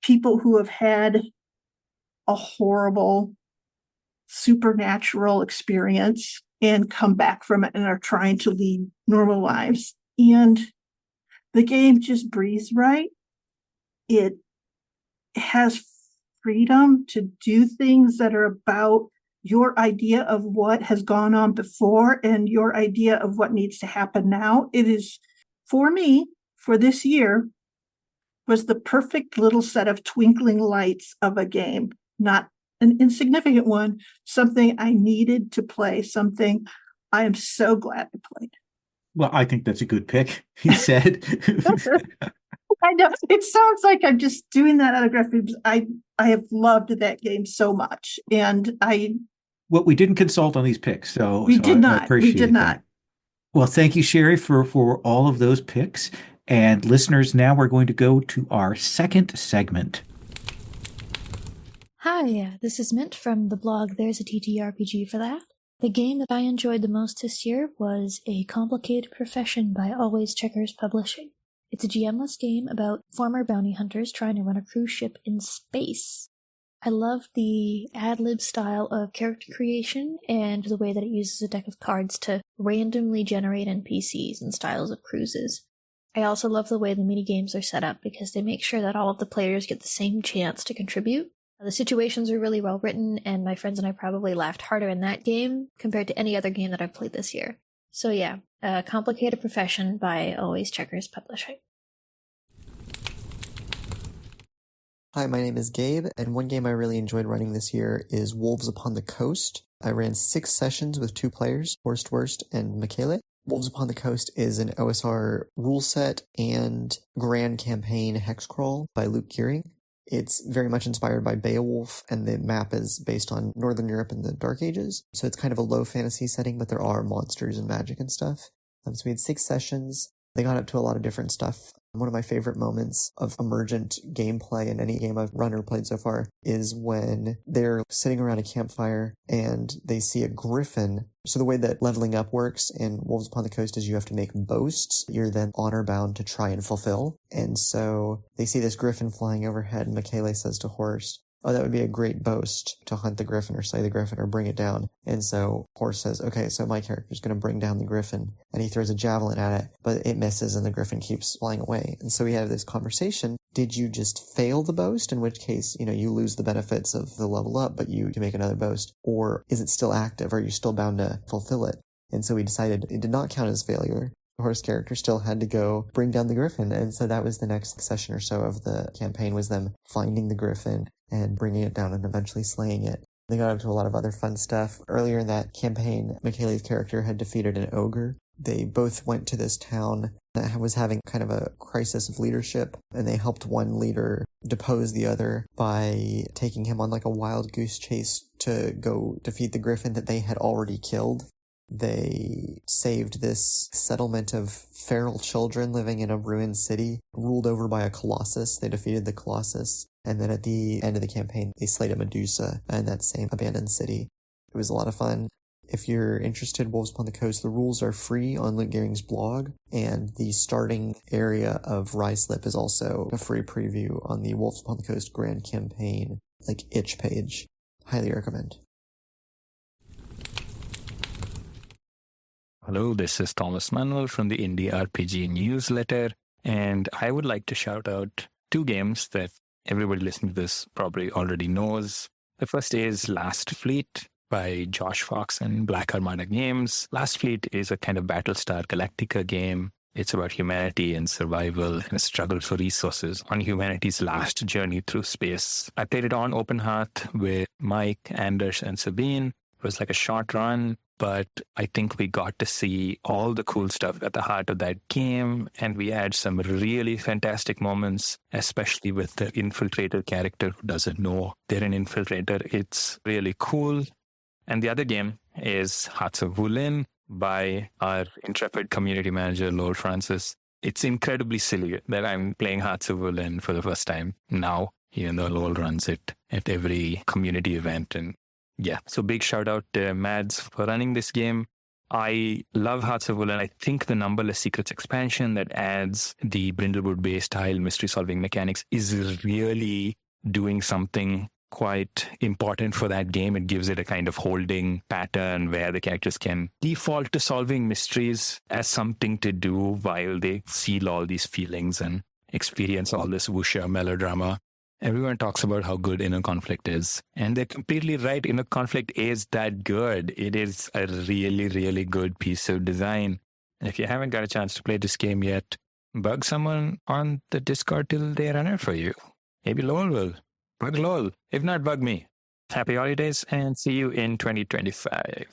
people who have had a horrible supernatural experience and come back from it and are trying to lead normal lives. And the game just breathes right. It has freedom to do things that are about your idea of what has gone on before and your idea of what needs to happen now. It is, for me, for this year, was the perfect little set of twinkling lights of a game, not an insignificant one, something I needed to play, something I am so glad I played. Well, I think that's a good pick, he said. I know it sounds like I'm just doing that out of graphics. I have loved that game so much, and well, we didn't consult on these picks, so we did not. I appreciate we did not. That. Well, thank you, Sherry, for all of those picks. And listeners, now we're going to go to our second segment. Hi, this is Mint from the blog There's a TTRPG for That. The game that I enjoyed the most this year was A Complicated Profession by Always Checkers Publishing. It's a GM-less game about former bounty hunters trying to run a cruise ship in space. I love the ad-lib style of character creation and the way that it uses a deck of cards to randomly generate NPCs and styles of cruises. I also love the way the minigames are set up because they make sure that all of the players get the same chance to contribute. The situations are really well written, and my friends and I probably laughed harder in that game compared to any other game that I've played this year. So yeah, A Complicated Profession by Always Checkers Publishing. Hi, my name is Gabe, and one game I really enjoyed running this year is Wolves Upon the Coast. I ran 6 sessions with 2 players, Horst Wurst and Michele. Wolves Upon the Coast is an OSR rule set and grand campaign hex crawl by Luke Gearing. It's very much inspired by Beowulf, and the map is based on Northern Europe in the Dark Ages. So it's kind of a low fantasy setting, but there are monsters and magic and stuff. So we had 6 sessions. They got up to a lot of different stuff. One of my favorite moments of emergent gameplay in any game I've run or played so far is when they're sitting around a campfire and they see a griffin. So the way that leveling up works in Wolves Upon the Coast is you have to make boasts you're then honor bound to try and fulfill. And so they see this griffin flying overhead, and Michele says to Horst, "Oh, that would be a great boast to hunt the griffin or slay the griffin or bring it down." And so Horst says, "Okay, so my character's going to bring down the griffin," and he throws a javelin at it, but it misses and the griffin keeps flying away. And so we have this conversation. Did you just fail the boast, in which case, you lose the benefits of the level up, but you can make another boast? Or is it still active? Are you still bound to fulfill it? And so we decided it did not count as failure. The horse character still had to go bring down the griffin, and so that was the next session or so of the campaign, was them finding the griffin and bringing it down and eventually slaying it. They got up to a lot of other fun stuff. Earlier in that campaign, Michele's character had defeated an ogre. They both went to this town that was having kind of a crisis of leadership, and they helped one leader depose the other by taking him on like a wild goose chase to go defeat the griffin that they had already killed. They saved this settlement of feral children living in a ruined city, ruled over by a colossus. They defeated the colossus. And then at the end of the campaign, they slayed a Medusa in that same abandoned city. It was a lot of fun. If you're interested, Wolves Upon the Coast, the rules are free on Luke Gearing's blog, and the starting area of Ryslip is also a free preview on the Wolves Upon the Coast Grand Campaign, itch page. Highly recommend. Hello, this is Thomas Manuel from the Indie RPG newsletter, and I would like to shout out 2 games that everybody listening to this probably already knows. The first is Last Fleet. by Josh Fox and Black Armada Games. Last Fleet is a kind of Battlestar Galactica game. It's about humanity and survival and a struggle for resources on humanity's last journey through space. I played it on Open Hearth with Mike, Anders, and Sabine. It was like a short run, but I think we got to see all the cool stuff at the heart of that game, and we had some really fantastic moments, especially with the infiltrator character who doesn't know they're an infiltrator. It's really cool. And the other game is Hearts of Wulin by our intrepid community manager, Lowell Francis. It's incredibly silly that I'm playing Hearts of Wulin for the first time now, even though Lowell runs it at every community event. And yeah, so big shout out to Mads for running this game. I love Hearts of Wulin. I think the Numberless Secrets expansion that adds the Brindlewood Bay style mystery solving mechanics is really doing something quite important for that game. It gives it a kind of holding pattern where the characters can default to solving mysteries as something to do while they feel all these feelings and experience all this wuxia melodrama. Everyone talks about how good inner conflict is, and they're completely right. Inner conflict is that good. It is a really, really good piece of design. If you haven't got a chance to play this game yet, bug someone on the Discord till they run it for you. Maybe Lowell will. Bug Lowell. If not, bug me. Happy holidays and see you in 2025.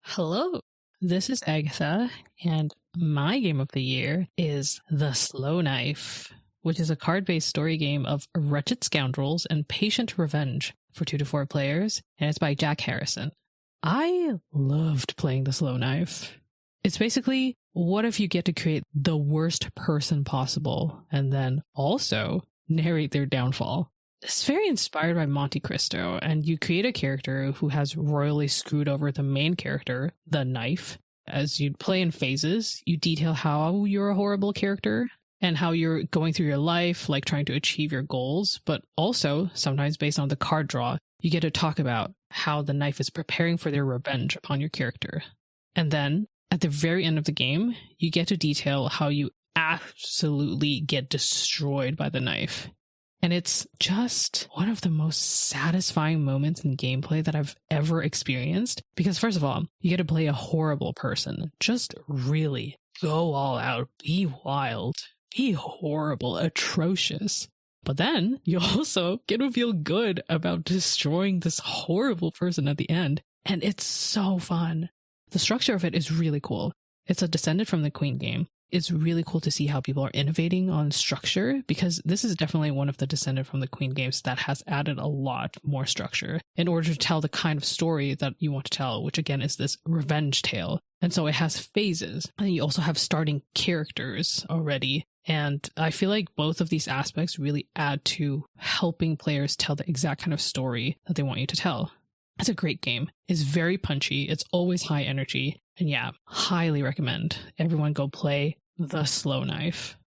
Hello, this is Agatha, and my game of the year is The Slow Knife, which is a card-based story game of wretched scoundrels and patient revenge for 2 to 4 players, and it's by Jack Harrison. I loved playing The Slow Knife. It's basically, what if you get to create the worst person possible and then also narrate their downfall? It's very inspired by Monte Cristo, and you create a character who has royally screwed over the main character, the Knife. As you play in phases, you detail how you're a horrible character and how you're going through your life, like trying to achieve your goals, but also, sometimes based on the card draw, you get to talk about how the Knife is preparing for their revenge upon your character. And then, at the very end of the game, you get to detail how you absolutely get destroyed by the Knife. And it's just one of the most satisfying moments in gameplay that I've ever experienced. Because first of all, you get to play a horrible person. Just really go all out, be wild, be horrible, atrocious. But then you also get to feel good about destroying this horrible person at the end. And it's so fun. The structure of it is really cool. It's a Descended from the Queen game. It's really cool to see how people are innovating on structure, because this is definitely one of the Descended from the Queen games that has added a lot more structure in order to tell the kind of story that you want to tell, which again is this revenge tale. And so it has phases, and you also have starting characters already. And I feel like both of these aspects really add to helping players tell the exact kind of story that they want you to tell. It's a great game. It's very punchy. It's always high energy. And yeah, highly recommend everyone go play The Slow Knife.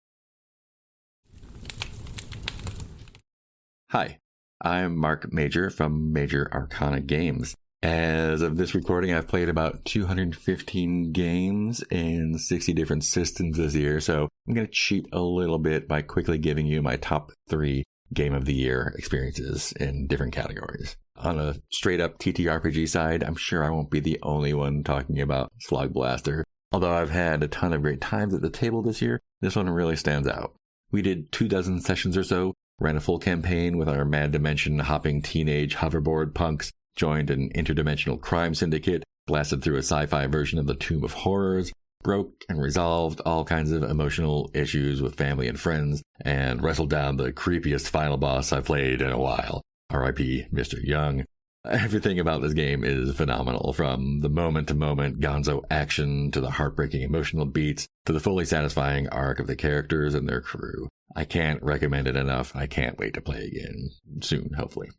Hi, I'm Mark Major from Major Arcana Games. As of this recording, I've played about 215 games in 60 different systems this year, so I'm going to cheat a little bit by quickly giving you my top 3 Game of the Year experiences in different categories. On a straight-up TTRPG side, I'm sure I won't be the only one talking about Slugblaster. Although I've had a ton of great times at the table this year, this one really stands out. We did 24 sessions or so, ran a full campaign with our mad dimension hopping teenage hoverboard punks, joined an interdimensional crime syndicate, blasted through a sci-fi version of the Tomb of Horrors, broke and resolved all kinds of emotional issues with family and friends, and wrestled down the creepiest final boss I've played in a while. R.I.P. Mr. Young. Everything about this game is phenomenal, from the moment-to-moment gonzo action to the heartbreaking emotional beats to the fully satisfying arc of the characters and their crew. I can't recommend it enough. I can't wait to play again soon, hopefully.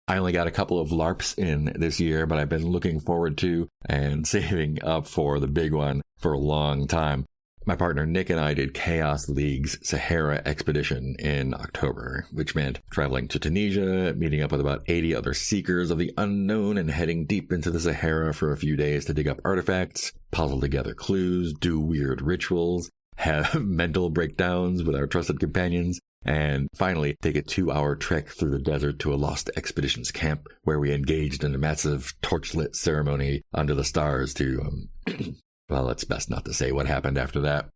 I only got a couple of LARPs in this year, but I've been looking forward to and saving up for the big one for a long time. My partner Nick and I did Chaos League's Sahara Expedition in October, which meant traveling to Tunisia, meeting up with about 80 other seekers of the unknown, and heading deep into the Sahara for a few days to dig up artifacts, puzzle together clues, do weird rituals, have mental breakdowns with our trusted companions, And finally, take a 2-hour trek through the desert to a Lost Expeditions camp, where we engaged in a massive torchlit ceremony under the stars to, well, it's best not to say what happened after that.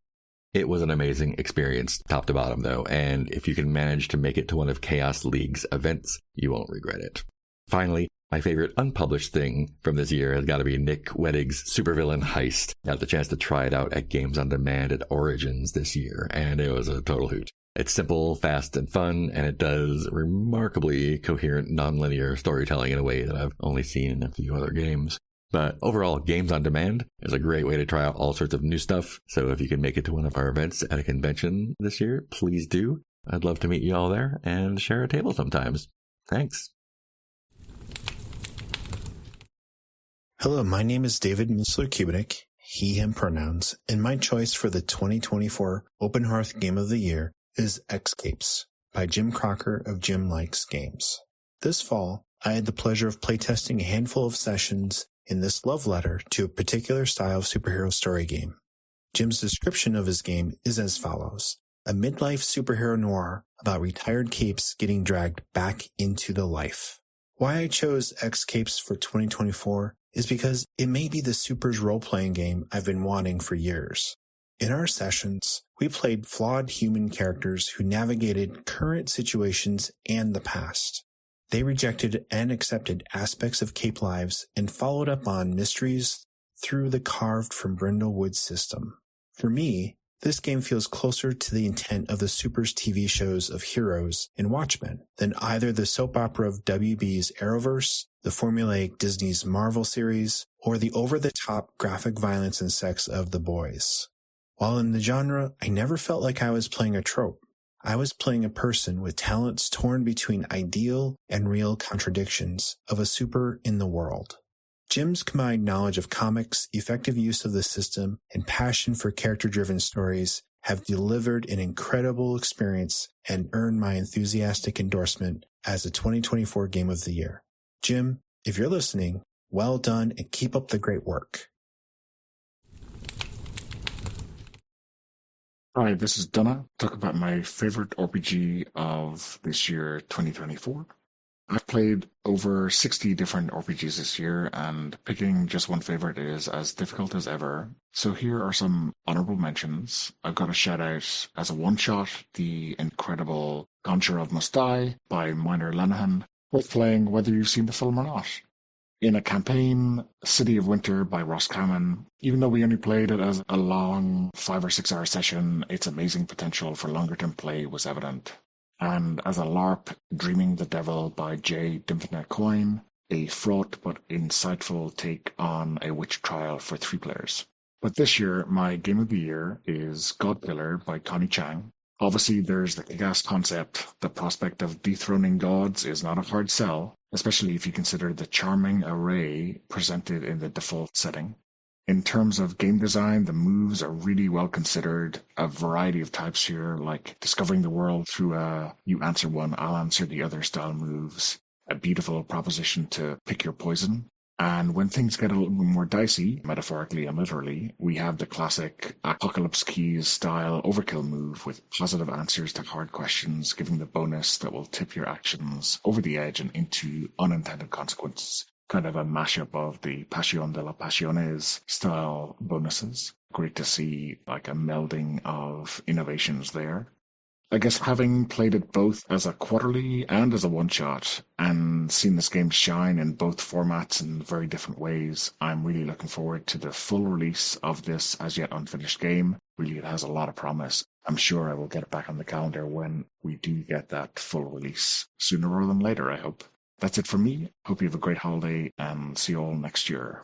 It was an amazing experience, top to bottom, though, and if you can manage to make it to one of Chaos League's events, you won't regret it. Finally, my favorite unpublished thing from this year has got to be Nick Wedig's Supervillain Heist. I had the chance to try it out at Games on Demand at Origins this year, and it was a total hoot. It's simple, fast, and fun, and it does remarkably coherent, non-linear storytelling in a way that I've only seen in a few other games. But overall, Games on Demand is a great way to try out all sorts of new stuff, so if you can make it to one of our events at a convention this year, please do. I'd love to meet you all there and share a table sometimes. Thanks. Hello, my name is David Misler-Kubinik, he, him pronouns, and my choice for the 2024 Open Hearth Game of the Year is Escapes by Jim Crocker of Jim Likes Games. This fall, I had the pleasure of playtesting a handful of sessions in this love letter to a particular style of superhero story game. Jim's description of his game is as follows: a midlife superhero noir about retired capes getting dragged back into the life. Why I chose Escapes for 2024 is because it may be the supers role-playing game I've been wanting for years. In our sessions, we played flawed human characters who navigated current situations and the past. They rejected and accepted aspects of cape lives and followed up on mysteries through the carved from Brindlewood system. For me, this game feels closer to the intent of the Supers TV shows of Heroes and Watchmen than either the soap opera of WB's Arrowverse, the formulaic Disney's Marvel series, or the over-the-top graphic violence and sex of The Boys. While in the genre, I never felt like I was playing a trope. I was playing a person with talents torn between ideal and real contradictions of a super in the world. Jim's combined knowledge of comics, effective use of the system, and passion for character-driven stories have delivered an incredible experience and earned my enthusiastic endorsement as the 2024 Game of the Year. Jim, if you're listening, well done and keep up the great work. Hi, this is Donna. Talk about my favorite RPG of this year, 2024. I've played over 60 different RPGs this year, and picking just one favorite is as difficult as ever. So here are some honorable mentions. I've got a shout out as a one-shot, the incredible Conjure of Must Die by Minor Lanahan, worth playing whether you've seen the film or not. In a campaign, City of Winter by Ross Kamen. Even though we only played it as a long 5 or 6 hour session, its amazing potential for longer term play was evident. And as a LARP, Dreaming the Devil by J. Dimphna Coyne, a fraught but insightful take on a witch trial for 3 players. But this year, my game of the year is Godkiller by Connie Chang. Obviously, there's the kick-ass concept. The prospect of dethroning gods is not a hard sell, especially if you consider the charming array presented in the default setting. In terms of game design, the moves are really well considered. A variety of types here, like discovering the world through a you answer one, I'll answer the other style moves. A beautiful proposition to pick your poison. And when things get a little bit more dicey, metaphorically and literally, we have the classic Apocalypse Keys style overkill move with positive answers to hard questions, giving the bonus that will tip your actions over the edge and into unintended consequences. Kind of a mashup of the Pasión de Las Pasiones style bonuses. Great to see like a melding of innovations there. I guess having played it both as a quarterly and as a one-shot, and seen this game shine in both formats in very different ways, I'm really looking forward to the full release of this as yet unfinished game. Really, it has a lot of promise. I'm sure I will get it back on the calendar when we do get that full release. Sooner rather than later, I hope. That's it from me. Hope you have a great holiday, and see you all next year.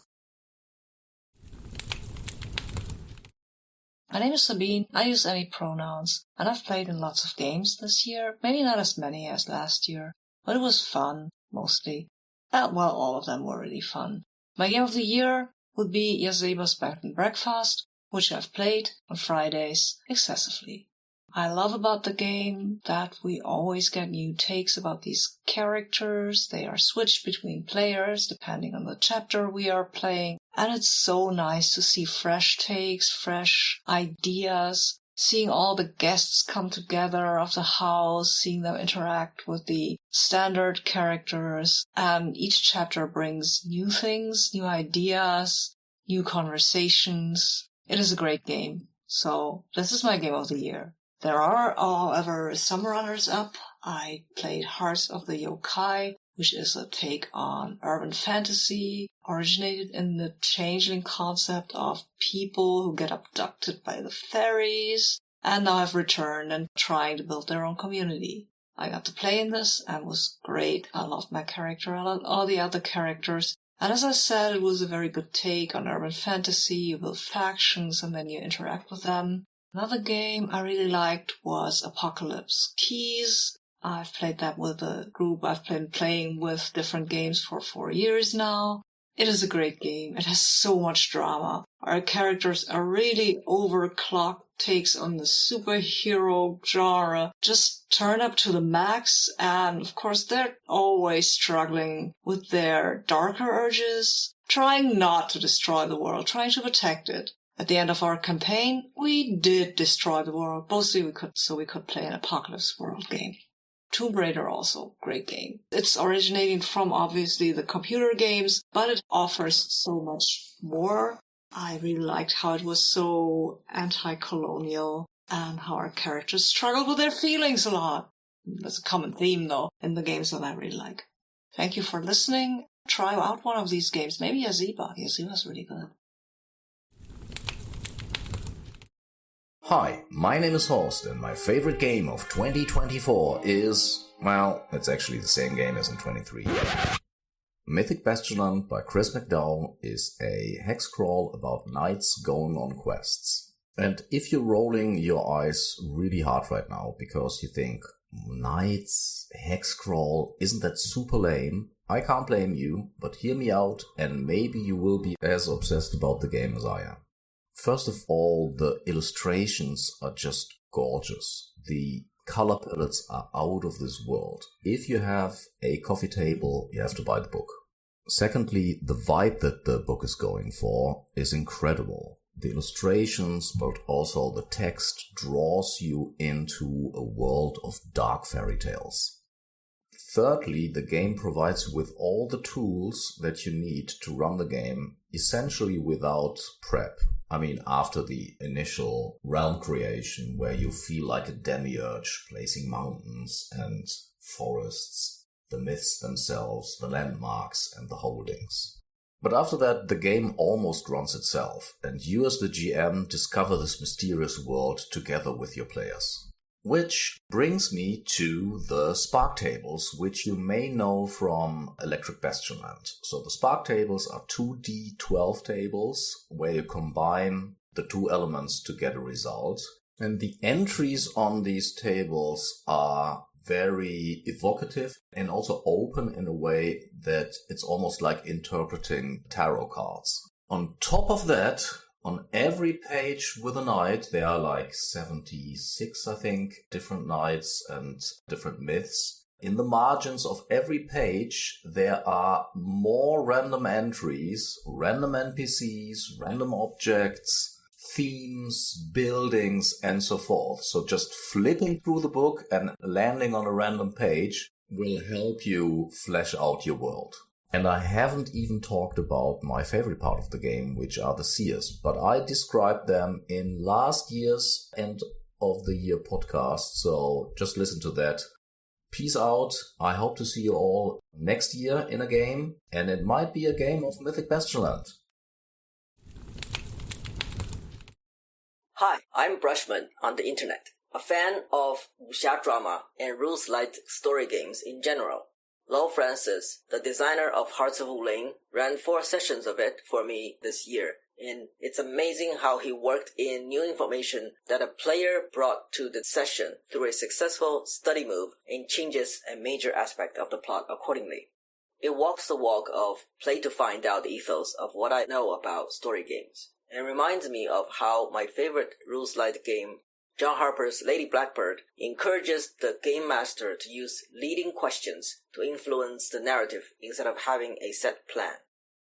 My name is Sabine, I use any pronouns, and I've played in lots of games this year, maybe not as many as last year, but it was fun, mostly. Well, all of them were really fun. My game of the year would be Yazeba's Bed and Breakfast, which I've played on Fridays excessively. I love about the game that we always get new takes about these characters. They are switched between players depending on the chapter we are playing. And it's so nice to see fresh takes, fresh ideas seeing all the guests come together of the house, seeing them interact with the standard characters, and each chapter brings new things, new ideas, new conversations. It is a great game. So this is my game of the year. There are, however, some runners-up. I played Hearth of the Yokai, which is a take on urban fantasy, originated in the changeling concept of people who get abducted by the fairies, and now have returned and trying to build their own community. I got to play in this, and it was great. I loved my character, I loved all the other characters. And as I said, it was a very good take on urban fantasy. You build factions, and then you interact with them. Another game I really liked was Apocalypse Keys. I've played that with a group I've been playing with different games for 4 years now. It is a great game. It has so much drama. Our characters are really overclocked takes on the superhero genre, just turn up to the max, and of course they're always struggling with their darker urges, trying not to destroy the world, trying to protect it. At the end of our campaign, we did destroy the world, mostly we could play an Apocalypse World game. Tomb Raider also, great game. It's originating from obviously the computer games, but it offers so much more. I really liked how it was so anti-colonial and how our characters struggled with their feelings a lot. That's a common theme though in the games that I really like. Thank you for listening. Try out one of these games. Maybe Yazeba. Yazeba's really good. Hi, my name is Horst, and my favorite game of 2024 is, well, it's actually the same game as in 23. Mythic Bastionland by Chris McDowell is a hex crawl about knights going on quests. And if you're rolling your eyes really hard right now because you think, knights, hex crawl, isn't that super lame? I can't blame you, but hear me out and maybe you will be as obsessed about the game as I am. First of all, the illustrations are just gorgeous. The color palettes are out of this world. If you have a coffee table, you have to buy the book. Secondly, the vibe that the book is going for is incredible. The illustrations, but also the text, draws you into a world of dark fairy tales. Thirdly, the game provides you with all the tools that you need to run the game, essentially without prep. I mean, after the initial realm creation, where you feel like a demiurge, placing mountains and forests, the myths themselves, the landmarks, and the holdings. But after that, the game almost runs itself, and you as the GM discover this mysterious world together with your players. Which brings me to the Spark Tables, which you may know from Electric Bastionland. So the Spark Tables are 2D12 tables, where you combine the two elements to get a result. And the entries on these tables are very evocative and also open in a way that it's almost like interpreting tarot cards. On top of that, on every page with a knight, there are like 76, I think, different knights and different myths. In the margins of every page, there are more random entries, random NPCs, random objects, themes, buildings, and so forth. So just flipping through the book and landing on a random page will help you flesh out your world. And I haven't even talked about my favorite part of the game, which are the seers, but I described them in last year's End of the Year podcast, so just listen to that. Peace out. I hope to see you all next year in a game, and it might be a game of Mythic Bastionland. Hi, I'm Brushman on the internet, a fan of wuxia drama and rules-light story games in general. Lo Francis, the designer of Hearts of Wulin, ran 4 sessions of it for me this year, and it's amazing how he worked in new information that a player brought to the session through a successful study move and changes a major aspect of the plot accordingly. It walks the walk of play to find out the ethos of what I know about story games, and reminds me of how my favorite rules-light game, John Harper's Lady Blackbird, encourages the game master to use leading questions to influence the narrative instead of having a set plan.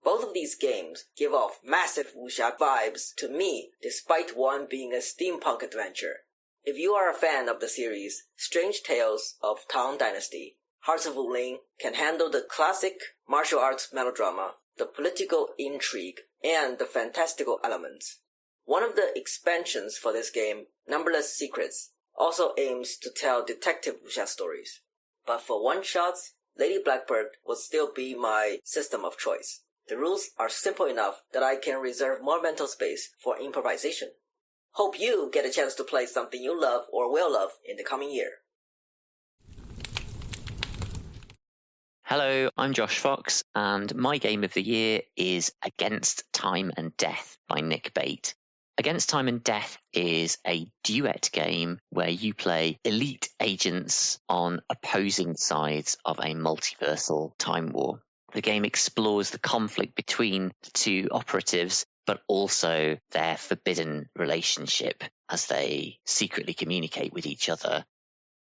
Both of these games give off massive wuxia vibes to me, despite one being a steampunk adventure. If you are a fan of the series Strange Tales of Tang Dynasty, Hearts of Wulin can handle the classic martial arts melodrama, the political intrigue, and the fantastical elements. One of the expansions for this game, Numberless Secrets, also aims to tell detective wuxia stories. But for one-shots, Lady Blackbird would still be my system of choice. The rules are simple enough that I can reserve more mental space for improvisation. Hope you get a chance to play something you love or will love in the coming year. Hello, I'm Josh Fox, and my game of the year is Against Time and Death by Nick Bate. Against Time and Death is a duet game where you play elite agents on opposing sides of a multiversal time war. The game explores the conflict between the two operatives, but also their forbidden relationship as they secretly communicate with each other.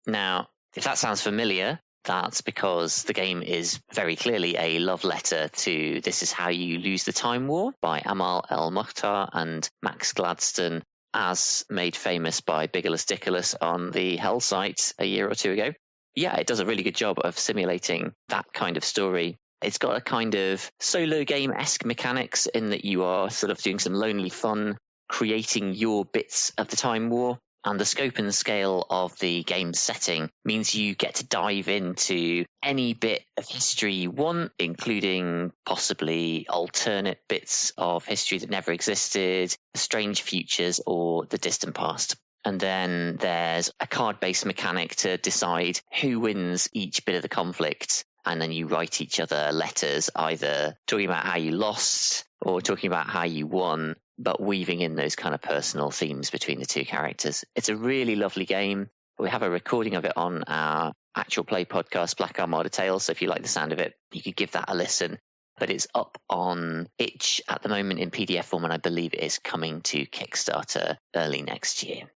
Now, if that sounds familiar, that's because the game is very clearly a love letter to This Is How You Lose the Time War by Amal El-Mukhtar and Max Gladstone, as made famous by Biggerless Dickerless on the Hell site a year or two ago. Yeah, it does a really good job of simulating that kind of story. It's got a kind of solo game-esque mechanics in that you are sort of doing some lonely fun, creating your bits of the time war. And the scope and scale of the game's setting means you get to dive into any bit of history you want, including possibly alternate bits of history that never existed, strange futures, or the distant past. And then there's a card-based mechanic to decide who wins each bit of the conflict. And then you write each other letters, either talking about how you lost or talking about how you won, but weaving in those kind of personal themes between the two characters. It's a really lovely game. We have a recording of it on our actual play podcast, Black Armada Tales, so if you like the sound of it, you could give that a listen. But it's up on itch at the moment in PDF form, and I believe it is coming to Kickstarter early next year.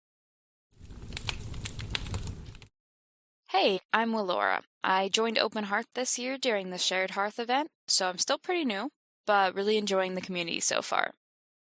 Hey, I'm Willora. I joined Open Hearth this year during the Shared Hearth event, so I'm still pretty new, but really enjoying the community so far.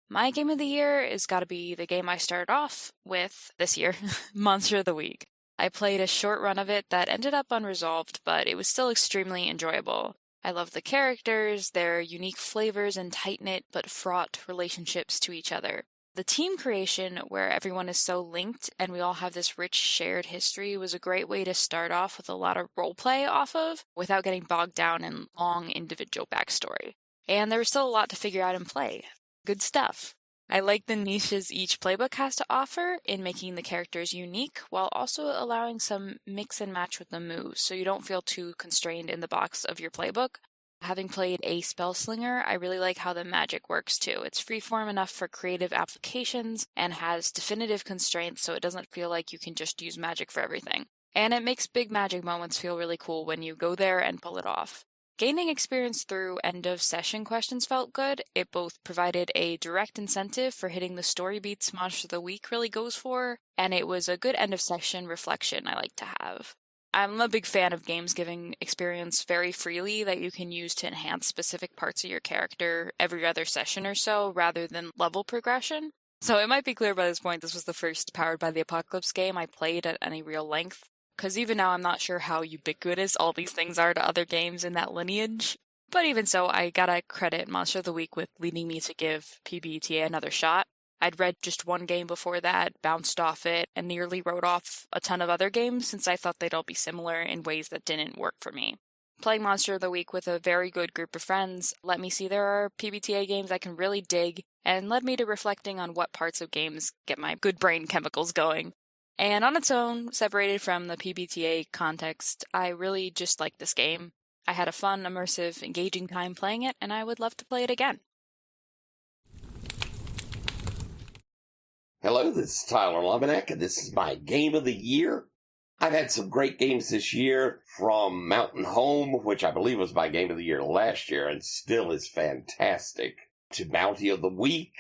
My game of the year is gotta be the game I started off with this year, Monster of the Week. I played a short run of it that ended up unresolved, but it was still extremely enjoyable. I love the characters, their unique flavors and tight-knit but fraught relationships to each other. The team creation, where everyone is so linked and we all have this rich shared history, was a great way to start off with a lot of roleplay off of, without getting bogged down in long individual backstory. And there was still a lot to figure out and play. Good stuff. I like the niches each playbook has to offer in making the characters unique, while also allowing some mix and match with the moves, so you don't feel too constrained in the box of your playbook. Having played a Spellslinger, I really like how the magic works too. It's freeform enough for creative applications and has definitive constraints, so it doesn't feel like you can just use magic for everything. And it makes big magic moments feel really cool when you go there and pull it off. Gaining experience through end-of-session questions felt good. It both provided a direct incentive for hitting the story beats Monster of the Week really goes for, and it was a good end-of-session reflection I like to have. I'm a big fan of games giving experience very freely that you can use to enhance specific parts of your character every other session or so, rather than level progression. So it might be clear by this point this was the first Powered by the Apocalypse game I played at any real length, because even now I'm not sure how ubiquitous all these things are to other games in that lineage. But even so, I gotta credit Monster of the Week with leading me to give PBTA another shot. I'd read just one game before that, bounced off it, and nearly wrote off a ton of other games since I thought they'd all be similar in ways that didn't work for me. Playing Monster of the Week with a very good group of friends let me see there are PBTA games I can really dig, and led me to reflecting on what parts of games get my good brain chemicals going. And on its own, separated from the PBTA context, I really just like this game. I had a fun, immersive, engaging time playing it, and I would love to play it again. Hello, this is Tyler Lemonek, and this is my game of the year. I've had some great games this year, from Mountainhome, which I believe was my game of the year last year and still is fantastic, to Bounty of the Week,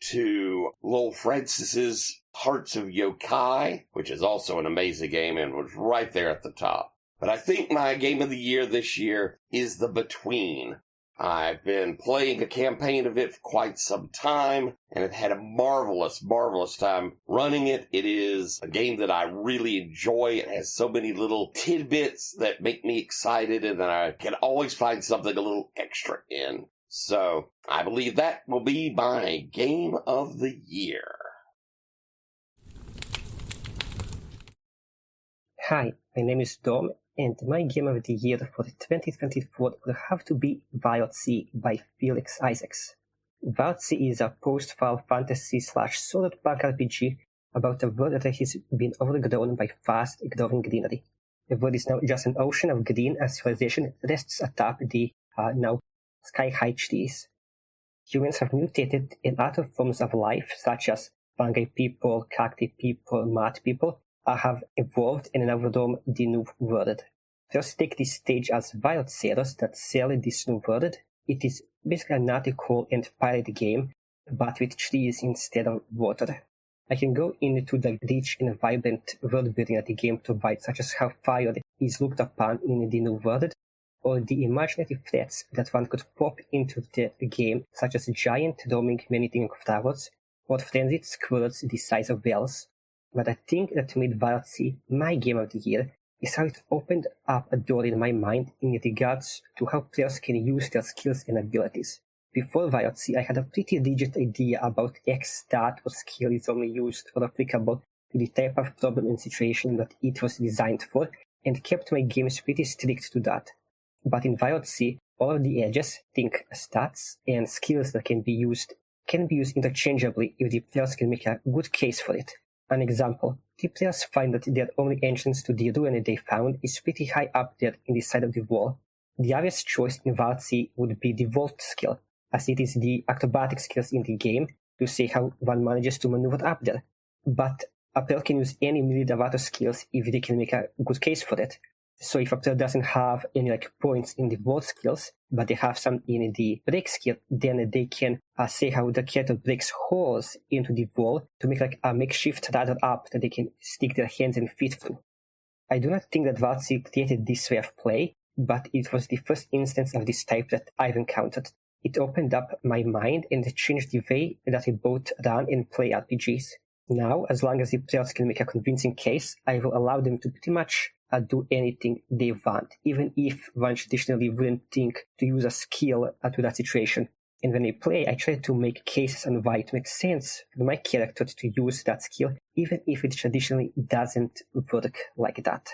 to Lowell Francis's Hearts of Yokai, which is also an amazing game and was right there at the top. But I think my game of the year this year is The Between. I've been playing a campaign of it for quite some time, and have had a marvelous, marvelous time running it. It is a game that I really enjoy. It has so many little tidbits that make me excited, and I can always find something a little extra in. So I believe that will be my game of the year. Hi, my name is Dom, and my game of the year for 2024 will have to be Wildsea by Felix Isaacs. Wildsea is a post-Final Fantasy / Solarpunk RPG about a world that has been overgrown by fast-growing greenery. The world is now just an ocean of green, and civilization rests atop the now sky-high trees. Humans have mutated in other forms of life, such as fungi people, cacti people, mud people, have evolved and overwhelmed the new world. Just take this stage as wild sailors that sail this new world. It is basically a nautical and pirate game, but with trees instead of water. I can go into the rich and vibrant world building that the game provides, such as how fire is looked upon in the new world, or the imaginative threats that one could pop into the game, such as giant roaming man-eating crocodiles, or frenzied squirrels the size of whales. But I think that made Wildsea my game of the year is how it opened up a door in my mind in regards to how players can use their skills and abilities. Before Wildsea, I had a pretty rigid idea about X stat or skill is only used or applicable to the type of problem and situation that it was designed for, and kept my games pretty strict to that. But in Wildsea, all of the edges, think stats and skills that can be used interchangeably if the players can make a good case for it. An example, the players find that their only entrance to the ruin they found is pretty high up there in the side of the wall. The obvious choice in Wildsea would be the vault skill, as it is the acrobatic skills in the game to see how one manages to maneuver up there. But a player can use any myriad of other skills if they can make a good case for it. So if a player doesn't have any points in the vault skills, but they have some in the break skill, then they can say how the character breaks holes into the wall to make a makeshift ladder up that they can stick their hands and feet through. I do not think that Wildsea created this way of play, but it was the first instance of this type that I've encountered. It opened up my mind and changed the way that I both run and play RPGs. Now, as long as the players can make a convincing case, I will allow them to pretty much do anything they want, even if one traditionally wouldn't think to use a skill to that situation. And when I play, I try to make cases on why it makes sense for my character to use that skill, even if it traditionally doesn't work like that.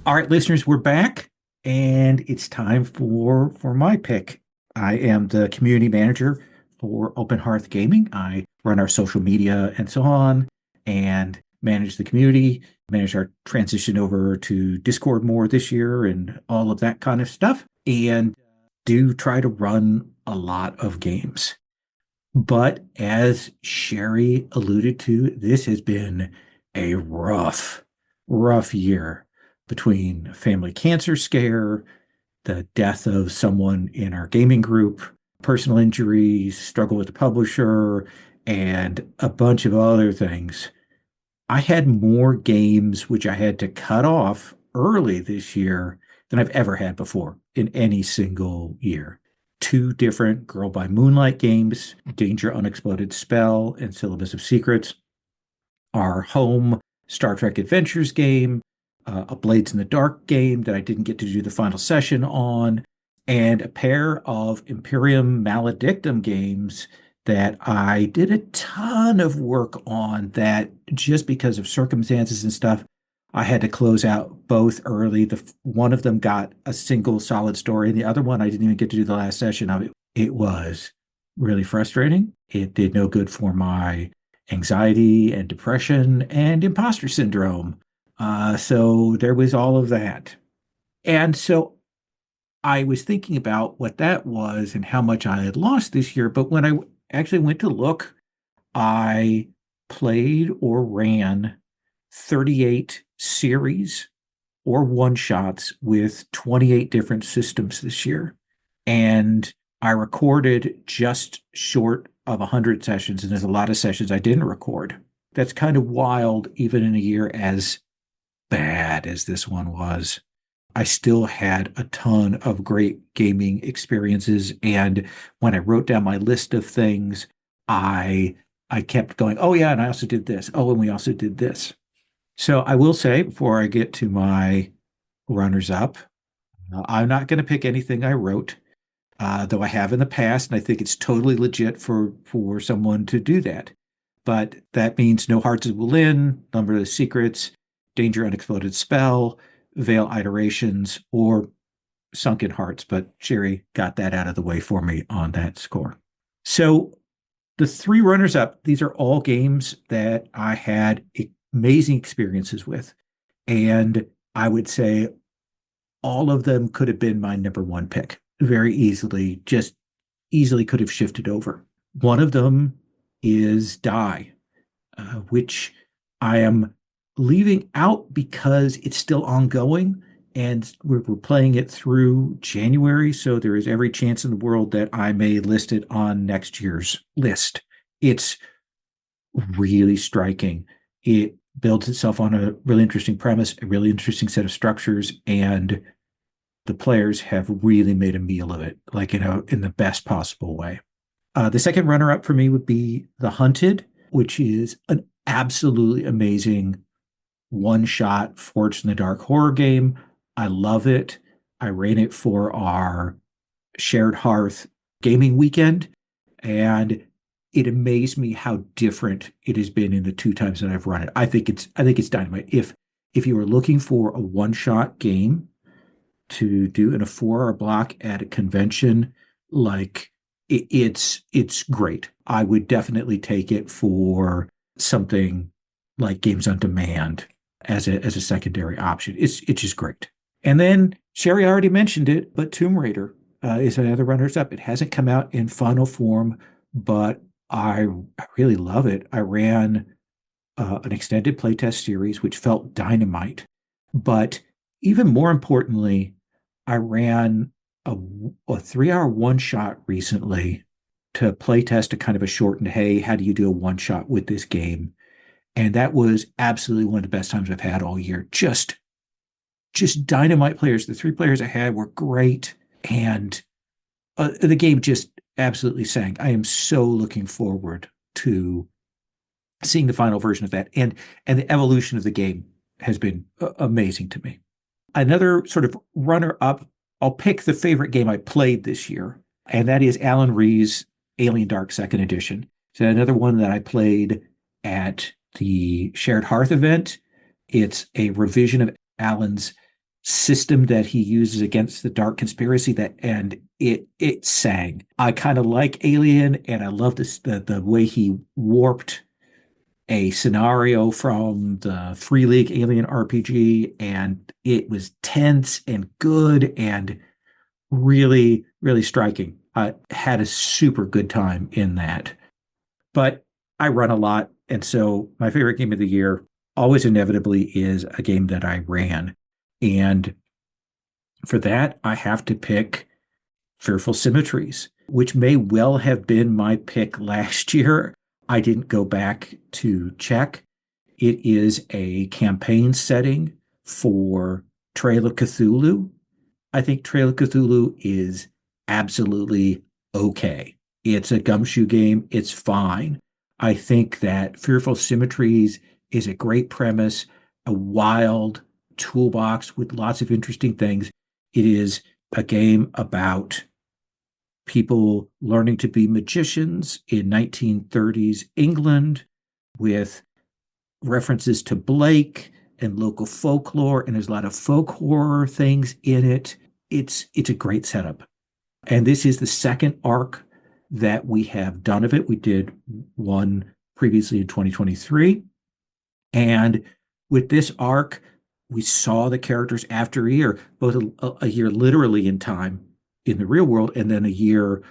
All right, listeners, we're back, and it's time for my pick. I am the community manager for Open Hearth Gaming. I run our social media and so on, and manage the community, manage our transition over to Discord more this year and all of that kind of stuff, and do try to run a lot of games. But as Sherry alluded to, this has been a rough year between family cancer scare, the death of someone in our gaming group, personal injuries, struggle with the publisher, and a bunch of other things. I had more games which I had to cut off early this year than I've ever had before in any single year. 2 different Girl by Moonlight games, Danger Unexploded Spell and Syllabus of Secrets, our home Star Trek Adventures game, a Blades in the Dark game that I didn't get to do the final session on, and a pair of Imperium Maledictum games that I did a ton of work on that just because of circumstances and stuff, I had to close out both early. One of them got a single solid story, and the other one I didn't even get to do the last session of it. It was really frustrating. It did no good for my anxiety and depression and imposter syndrome. So there was all of that. And so I was thinking about what that was and how much I had lost this year, but when I actually went to look, I played or ran 38 series or one-shots with 28 different systems this year. And I recorded just short of 100 sessions, and there's a lot of sessions I didn't record. That's kind of wild, even in a year as bad as this one was. I still had a ton of great gaming experiences. And when I wrote down my list of things, I kept going, oh yeah, and I also did this. Oh, and we also did this. So I will say before I get to my runners up, I'm not going to pick anything I wrote, though I have in the past, and I think it's totally legit for someone to do that. But that means no Hearts of Wulin, Numberless Secrets, Danger Unexploded Spell, Veil Iterations, or Sunken Hearts. But Sherry got that out of the way for me on that score. So the three runners up, these are all games that I had amazing experiences with. And I would say all of them could have been my number one pick very easily, just easily could have shifted over. One of them is Die, which I am leaving out because it's still ongoing and we're playing it through January. So there is every chance in the world that I may list it on next year's list. It's really striking. It builds itself on a really interesting premise, a really interesting set of structures, and the players have really made a meal of it, like in the best possible way. The second runner-up for me would be The Hunted, which is an absolutely amazing one-shot Forged in the Dark horror game. I love it. I ran it for our shared Hearth gaming weekend, and it amazed me how different it has been in the two times that I've run it. I think it's dynamite. If you are looking for a one-shot game to do in a 4-hour block at a convention, like it's great. I would definitely take it for something like Games on Demand as a secondary option. It's just great. And then Sherry already mentioned it, but Tomb Raider is another runners up. It hasn't come out in final form, but I really love it. I ran an extended playtest series, which felt dynamite. But even more importantly, I ran a 3-hour one-shot recently to playtest a kind of a shortened, hey, how do you do a one-shot with this game? And that was absolutely one of the best times I've had all year. Just dynamite players. The 3 players I had were great. And the game just absolutely sang. I am so looking forward to seeing the final version of that. And the evolution of the game has been amazing to me. Another sort of runner-up, I'll pick the favorite game I played this year, and that is Alan Ree's Alien Dark 2nd Edition. So another one that I played at the Shared Hearth event. It's a revision of Alan's system that he uses against the Dark Conspiracy, and it sang. I kind of like Alien, and I love the way he warped a scenario from the Free League Alien RPG, and it was tense and good and really, really striking. I had a super good time in that. But I run a lot, and so my favorite game of the year always inevitably is a game that I ran. And for that, I have to pick Fearful Symmetries, which may well have been my pick last year. I didn't go back to check. It is a campaign setting for Trail of Cthulhu. I think Trail of Cthulhu is absolutely okay. It's a gumshoe game. It's fine. I think that Fearful Symmetries is a great premise, a wild toolbox with lots of interesting things. It is a game about people learning to be magicians in 1930s England with references to Blake and local folklore, and there's a lot of folk horror things in it. It's a great setup. And this is the second arc that we have done of it. We did one previously in 2023. And with this arc, we saw the characters after a year, both a year literally in time in the real world, and then a year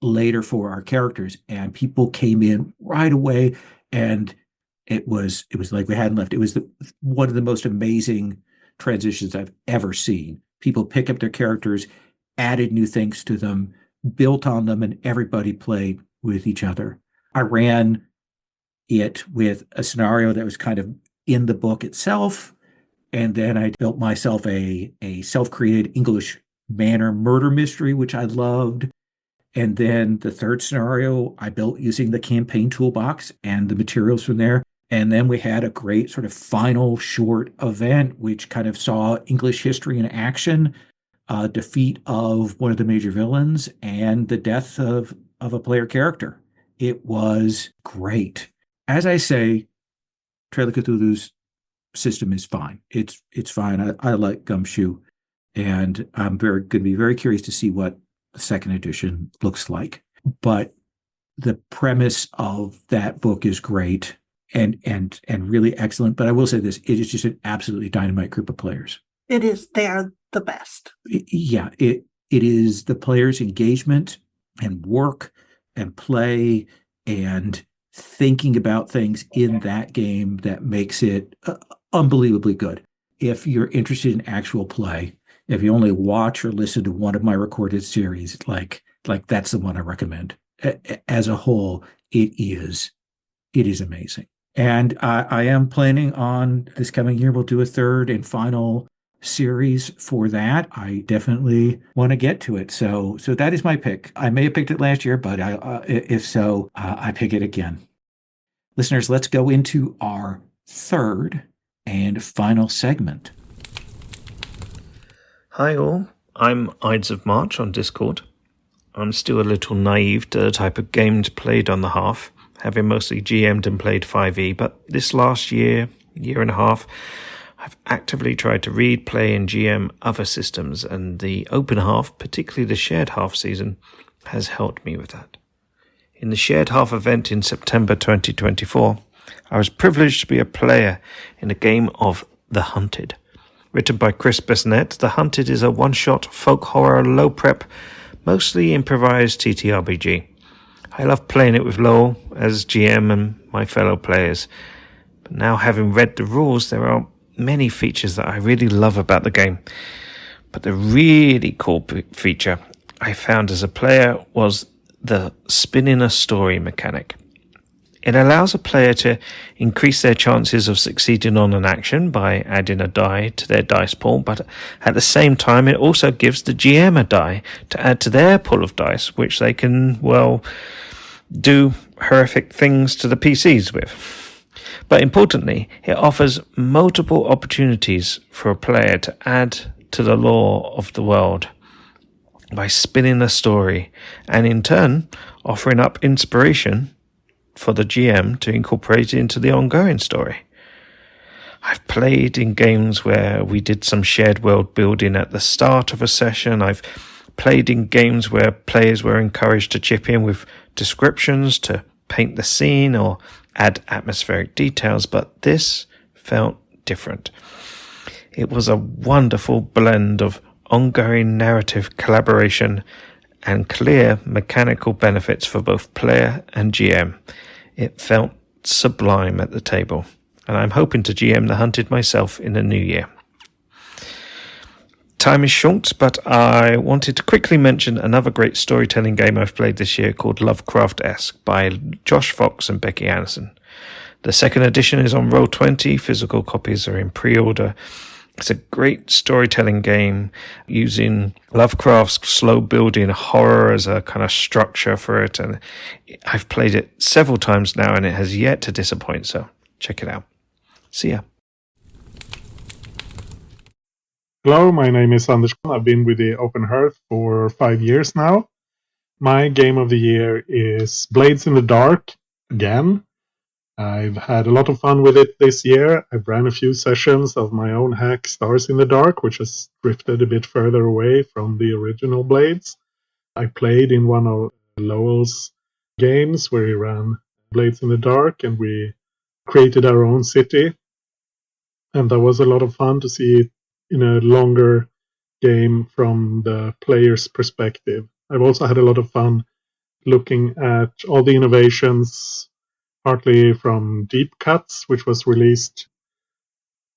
later for our characters. And people came in right away, and it was like we hadn't left. It was one of the most amazing transitions I've ever seen. People pick up their characters, added new things to them, built on them, and everybody played with each other. I ran it with a scenario that was kind of in the book itself, And then I built myself a self-created English manor murder mystery, which I loved. And then the third scenario I built using the campaign toolbox and the materials from there. And then we had a great sort of final short event, which kind of saw English history in action, defeat of one of the major villains, and the death of a player character. It was great. As I say, Trail of Cthulhu's system is fine. It's fine. I like Gumshoe, and I'm going to be very curious to see what the second edition looks like. But the premise of that book is great and really excellent. But I will say this: it is just an absolutely dynamite group of players. It is. They are the best. Yeah, it is the players' engagement and work and play and thinking about things in that game that makes it unbelievably good. If you're interested in actual play, if you only watch or listen to one of my recorded series, like that's the one I recommend. As a whole, it is amazing. And I am planning on this coming year, we'll do a third and final series for that. I definitely want to get to it. So that is my pick. I may have picked it last year, but if so, I pick it again. Listeners, let's go into our third and final segment. Hi all, I'm Ides of March on Discord. I'm still a little naive to the type of games played on the Hearth, having mostly GM'd and played 5e, but this last year and a half, I've actively tried to read, play and GM other systems, and the Open Hearth, particularly the Shared Hearth season, has helped me with that. In the Shared Hearth event in September 2024, I was privileged to be a player in a game of The Hunted. Written by Chris Besnett, The Hunted is a one-shot folk horror low-prep, mostly improvised TTRPG. I love playing it with Lowell as GM and my fellow players. But now having read the rules, there are many features that I really love about the game. But the really cool feature I found as a player was the spinning a story mechanic. It allows a player to increase their chances of succeeding on an action by adding a die to their dice pool, but at the same time it also gives the GM a die to add to their pool of dice, which they can, do horrific things to the PCs with. But importantly, it offers multiple opportunities for a player to add to the lore of the world by spinning a story, and in turn offering up inspiration for the GM to incorporate into the ongoing story. I've played in games where we did some shared world building at the start of a session. I've played in games where players were encouraged to chip in with descriptions to paint the scene or add atmospheric details, but this felt different. It was a wonderful blend of ongoing narrative collaboration and clear mechanical benefits for both player and GM. It felt sublime at the table, and I'm hoping to GM The Hunted myself in the new year. Time is short, but I wanted to quickly mention another great storytelling game I've played this year called Lovecraft-esque by Josh Fox and Becky Anderson. The second edition is on Roll20, physical copies are in pre-order. It's a great storytelling game using Lovecraft's slow building horror as a kind of structure for it, and I've played it several times now and it has yet to disappoint, so check it out. See ya. Hello, my name is Anders. I've been with the Open Hearth for 5 years now. My game of the year is Blades in the Dark, again. I've had a lot of fun with it this year. I've ran a few sessions of my own hack, Stars in the Dark, which has drifted a bit further away from the original Blades. I played in one of Lowell's games where he ran Blades in the Dark, and we created our own city. And that was a lot of fun to see it in a longer game from the player's perspective. I've also had a lot of fun looking at all the innovations, partly from Deep Cuts, which was released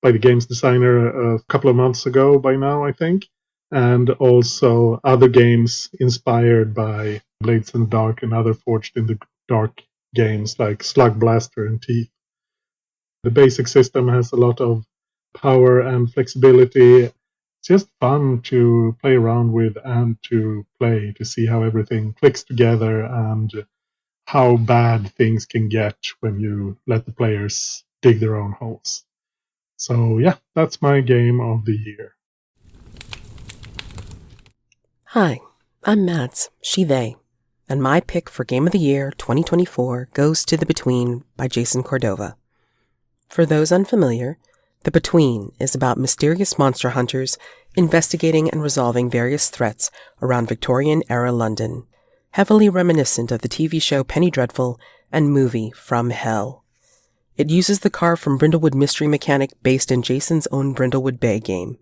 by the games designer a couple of months ago by now, I think, and also other games inspired by Blades in the Dark and other Forged in the Dark games like Slugblaster and Teeth. The basic system has a lot of power and flexibility. It's just fun to play around with and to play to see how everything clicks together and how bad things can get when you let the players dig their own holes. So yeah, that's my game of the year. Hi, I'm Mads, she, they, and my pick for Game of the Year 2024 goes to The Between by Jason Cordova. For those unfamiliar, The Between is about mysterious monster hunters investigating and resolving various threats around Victorian-era London, heavily reminiscent of the TV show Penny Dreadful and movie From Hell. It uses the car from Brindlewood mystery mechanic based in Jason's own Brindlewood Bay game.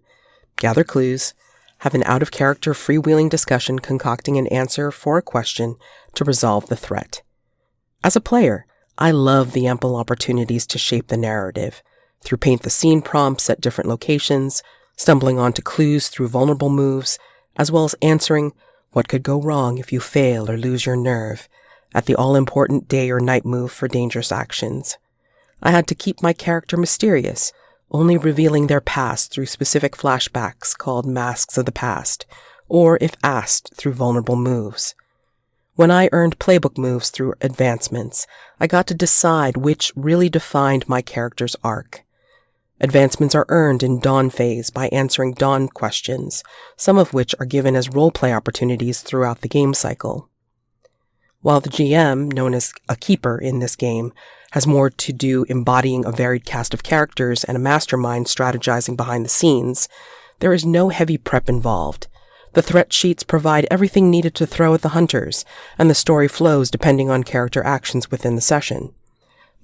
Gather clues, have an out-of-character freewheeling discussion concocting an answer for a question to resolve the threat. As a player, I love the ample opportunities to shape the narrative, through paint-the-scene prompts at different locations, stumbling onto clues through vulnerable moves, as well as answering what could go wrong if you fail or lose your nerve at the all-important day or night move for dangerous actions. I had to keep my character mysterious, only revealing their past through specific flashbacks called Masks of the Past, or if asked, through vulnerable moves. When I earned playbook moves through advancements, I got to decide which really defined my character's arc. Advancements are earned in Dawn phase by answering Dawn questions, some of which are given as roleplay opportunities throughout the game cycle. While the GM, known as a keeper in this game, has more to do embodying a varied cast of characters and a mastermind strategizing behind the scenes, there is no heavy prep involved. The threat sheets provide everything needed to throw at the hunters, and the story flows depending on character actions within the session.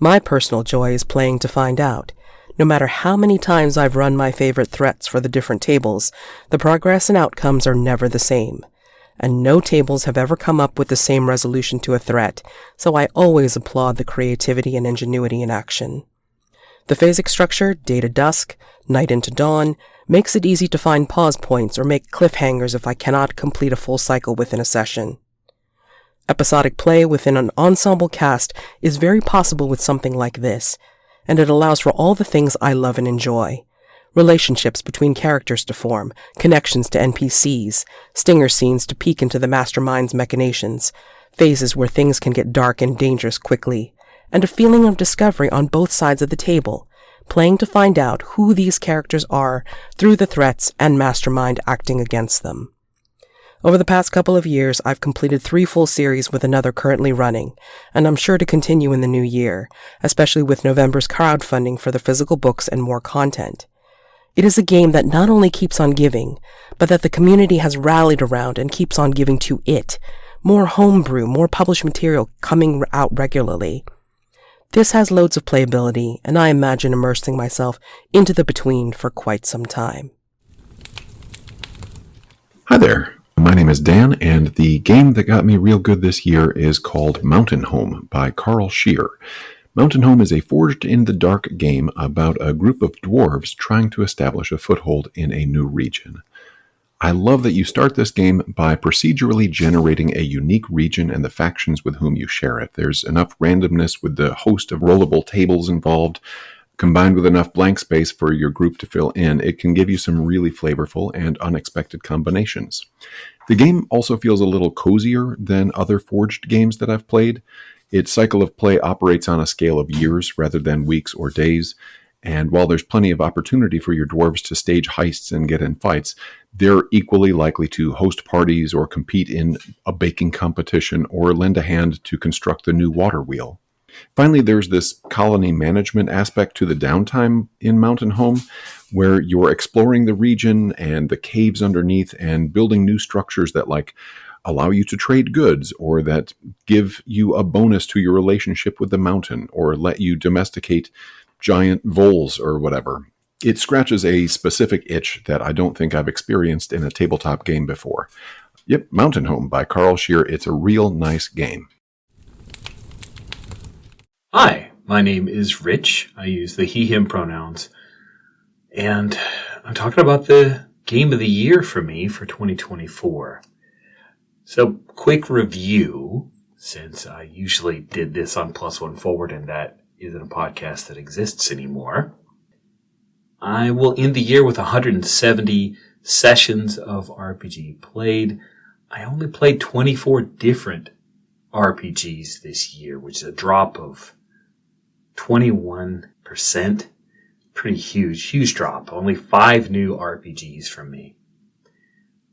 My personal joy is playing to find out. No matter how many times I've run my favorite threats for the different tables, the progress and outcomes are never the same. And no tables have ever come up with the same resolution to a threat, so I always applaud the creativity and ingenuity in action. The phasic structure, day to dusk, night into dawn, makes it easy to find pause points or make cliffhangers if I cannot complete a full cycle within a session. Episodic play within an ensemble cast is very possible with something like this, and it allows for all the things I love and enjoy. Relationships between characters to form, connections to NPCs, stinger scenes to peek into the mastermind's machinations, phases where things can get dark and dangerous quickly, and a feeling of discovery on both sides of the table, playing to find out who these characters are through the threats and mastermind acting against them. Over the past couple of years, I've completed 3 full series with another currently running, and I'm sure to continue in the new year, especially with November's crowdfunding for the physical books and more content. It is a game that not only keeps on giving, but that the community has rallied around and keeps on giving to it. More homebrew, more published material coming out regularly. This has loads of playability, and I imagine immersing myself into the Between for quite some time. Hi there, my name is Dan, and the game that got me real good this year is called Mountainhome by Carl Scheer. Mountainhome is a forged-in-the-dark game about a group of dwarves trying to establish a foothold in a new region. I love that you start this game by procedurally generating a unique region and the factions with whom you share it. There's enough randomness with the host of rollable tables involved, combined with enough blank space for your group to fill in. It can give you some really flavorful and unexpected combinations. The game also feels a little cozier than other forged games that I've played. Its cycle of play operates on a scale of years rather than weeks or days, and while there's plenty of opportunity for your dwarves to stage heists and get in fights, they're equally likely to host parties or compete in a baking competition or lend a hand to construct the new water wheel. Finally, there's this colony management aspect to the downtime in Mountainhome, where you're exploring the region and the caves underneath and building new structures that allow you to trade goods, or that give you a bonus to your relationship with the mountain, or let you domesticate giant voles or whatever. It scratches a specific itch that I don't think I've experienced in a tabletop game before. Yep, Mountainhome by Carl Scheer. It's a real nice game. Hi, my name is Rich. I use the he, him pronouns. And I'm talking about the game of the year for me for 2024. So, quick review, since I usually did this on +1 Forward and that isn't a podcast that exists anymore. I will end the year with 170 sessions of RPG played. I only played 24 different RPGs this year, which is a drop of 21%. Pretty huge drop. Only 5 new RPGs from me.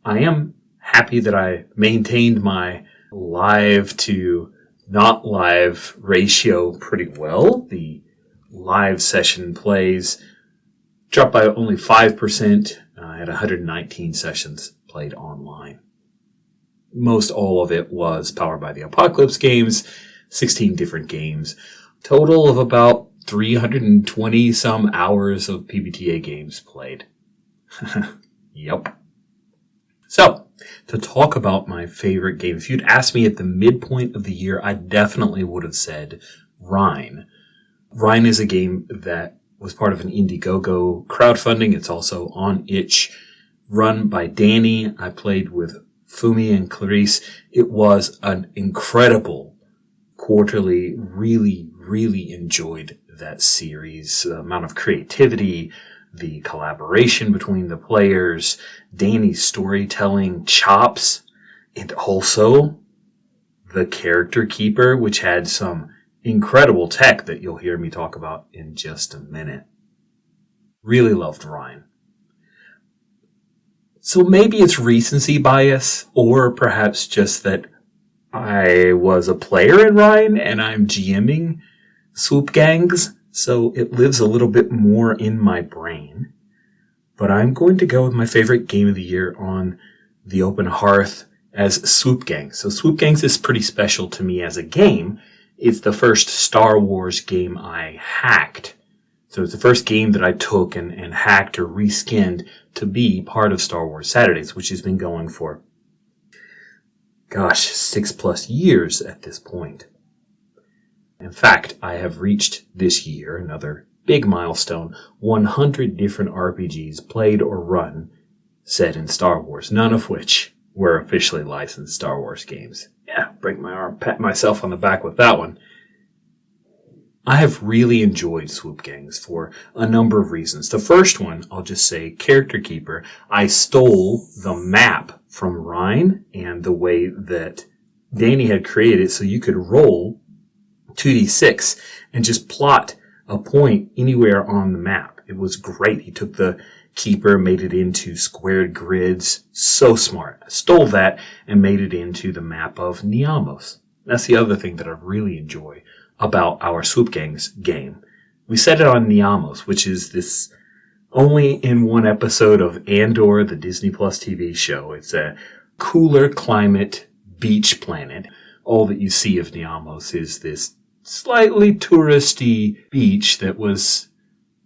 I am happy that I maintained my live to not live ratio pretty well. The live session plays dropped by only 5%. I had 119 sessions played online. Most all of it was Powered by the Apocalypse games, 16 different games. Total of about 320 some hours of PBTA games played. Yep. So, to talk about my favorite game, if you'd asked me at the midpoint of the year, I definitely would have said Rhine. Rhine is a game that was part of an Indiegogo crowdfunding. It's also on itch, run by Danny. I played with Fumi and Clarice. It was an incredible quarterly. Really enjoyed that series. The amount of creativity, the collaboration between the players, Danny's storytelling chops, and also the character keeper, which had some incredible tech that you'll hear me talk about in just a minute. Really loved Rhine. So maybe it's recency bias, or perhaps just that I was a player in Rhine and I'm GMing Swoop Gangs, so it lives a little bit more in my brain. But I'm going to go with my favorite game of the year on the Open Hearth as Swoop Gangs. So Swoop Gangs is pretty special to me as a game. It's the first Star Wars game I hacked. So it's the first game that I took and hacked or reskinned to be part of Star Wars Saturdays, which has been going for, 6+ years at this point. In fact, I have reached this year, another big milestone, 100 different RPGs played or run set in Star Wars, none of which were officially licensed Star Wars games. Yeah, break my arm, pat myself on the back with that one. I have really enjoyed Swoop Gangs for a number of reasons. The first one, I'll just say, Character Keeper. I stole the map from Rhine and the way that Danny had created it so you could roll 2d6 and just plot a point anywhere on the map. It was great. He took the keeper, made it into squared grids. So smart. I stole that and made it into the map of Niamos. That's the other thing that I really enjoy about our Swoop Gangs game. We set it on Niamos, which is this only in one episode of Andor, the Disney Plus TV show. It's a cooler climate beach planet. All that you see of Niamos is this slightly touristy beach that was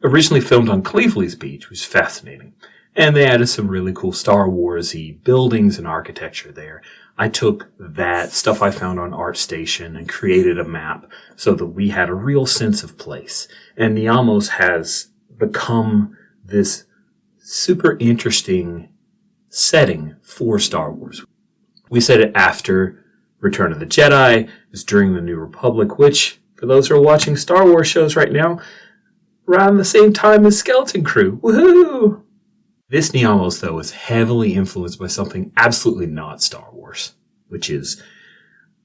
originally filmed on Cleveley's Beach, which is fascinating. And they added some really cool Star Wars-y buildings and architecture there. I took that stuff I found on ArtStation and created a map so that we had a real sense of place. And Niamos has become this super interesting setting for Star Wars. We set it after Return of the Jedi. It's during the New Republic, which, for those who are watching Star Wars shows right now, around the same time as Skeleton Crew. Woohoo! This Niamos, though, is heavily influenced by something absolutely not Star Wars, which is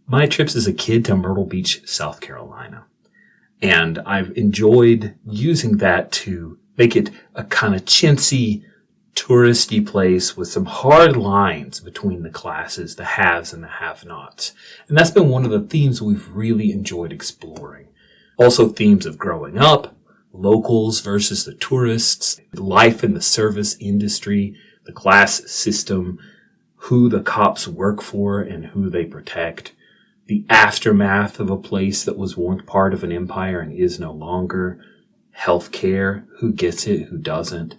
my trips as a kid to Myrtle Beach, South Carolina. And I've enjoyed using that to make it a kind of chintzy, touristy place with some hard lines between the classes, the haves and the have-nots. And that's been one of the themes we've really enjoyed exploring. Also themes of growing up, locals versus the tourists, life in the service industry, the class system, who the cops work for and who they protect, the aftermath of a place that was once part of an empire and is no longer, healthcare, who gets it, who doesn't.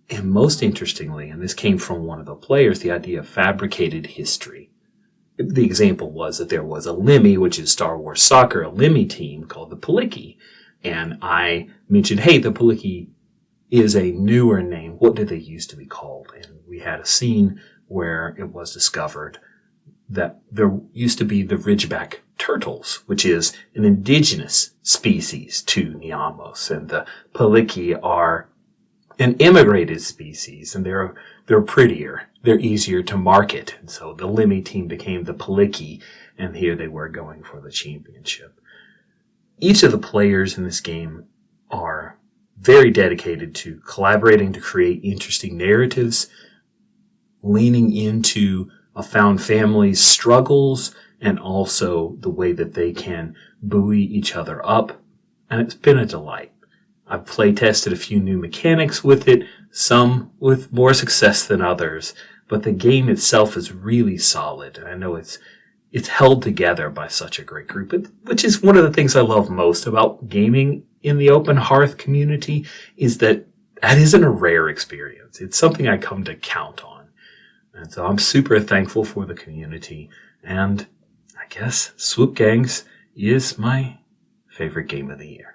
And most interestingly, and this came from one of the players, the idea of fabricated history. The example was that there was a Lemmy, which is Star Wars soccer, a Lemmy team called the Palicki. And I mentioned, hey, the Palicki is a newer name. What did they used to be called? And we had a scene where it was discovered that there used to be the Ridgeback turtles, which is an indigenous species to Niamos. And the Palicki are an immigrated species, and they're prettier. They're easier to market. And so the Lemmy team became the Palicki, and here they were going for the championship. Each of the players in this game are very dedicated to collaborating to create interesting narratives, leaning into a found family's struggles, and also the way that they can buoy each other up. And it's been a delight. I've play tested a few new mechanics with it, some with more success than others, but the game itself is really solid, and I know it's held together by such a great group, which is one of the things I love most about gaming in the Open Hearth community, is that isn't a rare experience. It's something I come to count on. And so I'm super thankful for the community, and I guess Swoop Gangs is my favorite game of the year.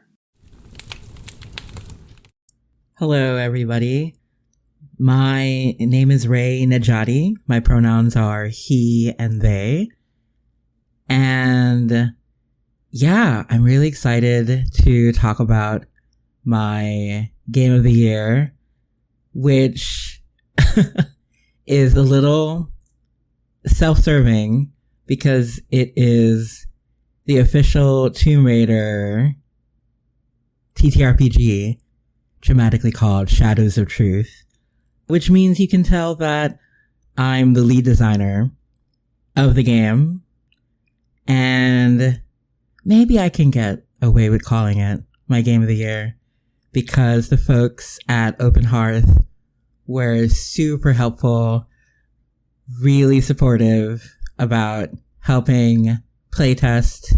Hello, everybody. My name is Ray Najati. My pronouns are he and they. And yeah, I'm really excited to talk about my game of the year, which is a little self-serving because it is the official Tomb Raider TTRPG, dramatically called Shadows of Truth, which means you can tell that I'm the lead designer of the game, and maybe I can get away with calling it my game of the year because the folks at Open Hearth were super helpful, really supportive about helping playtest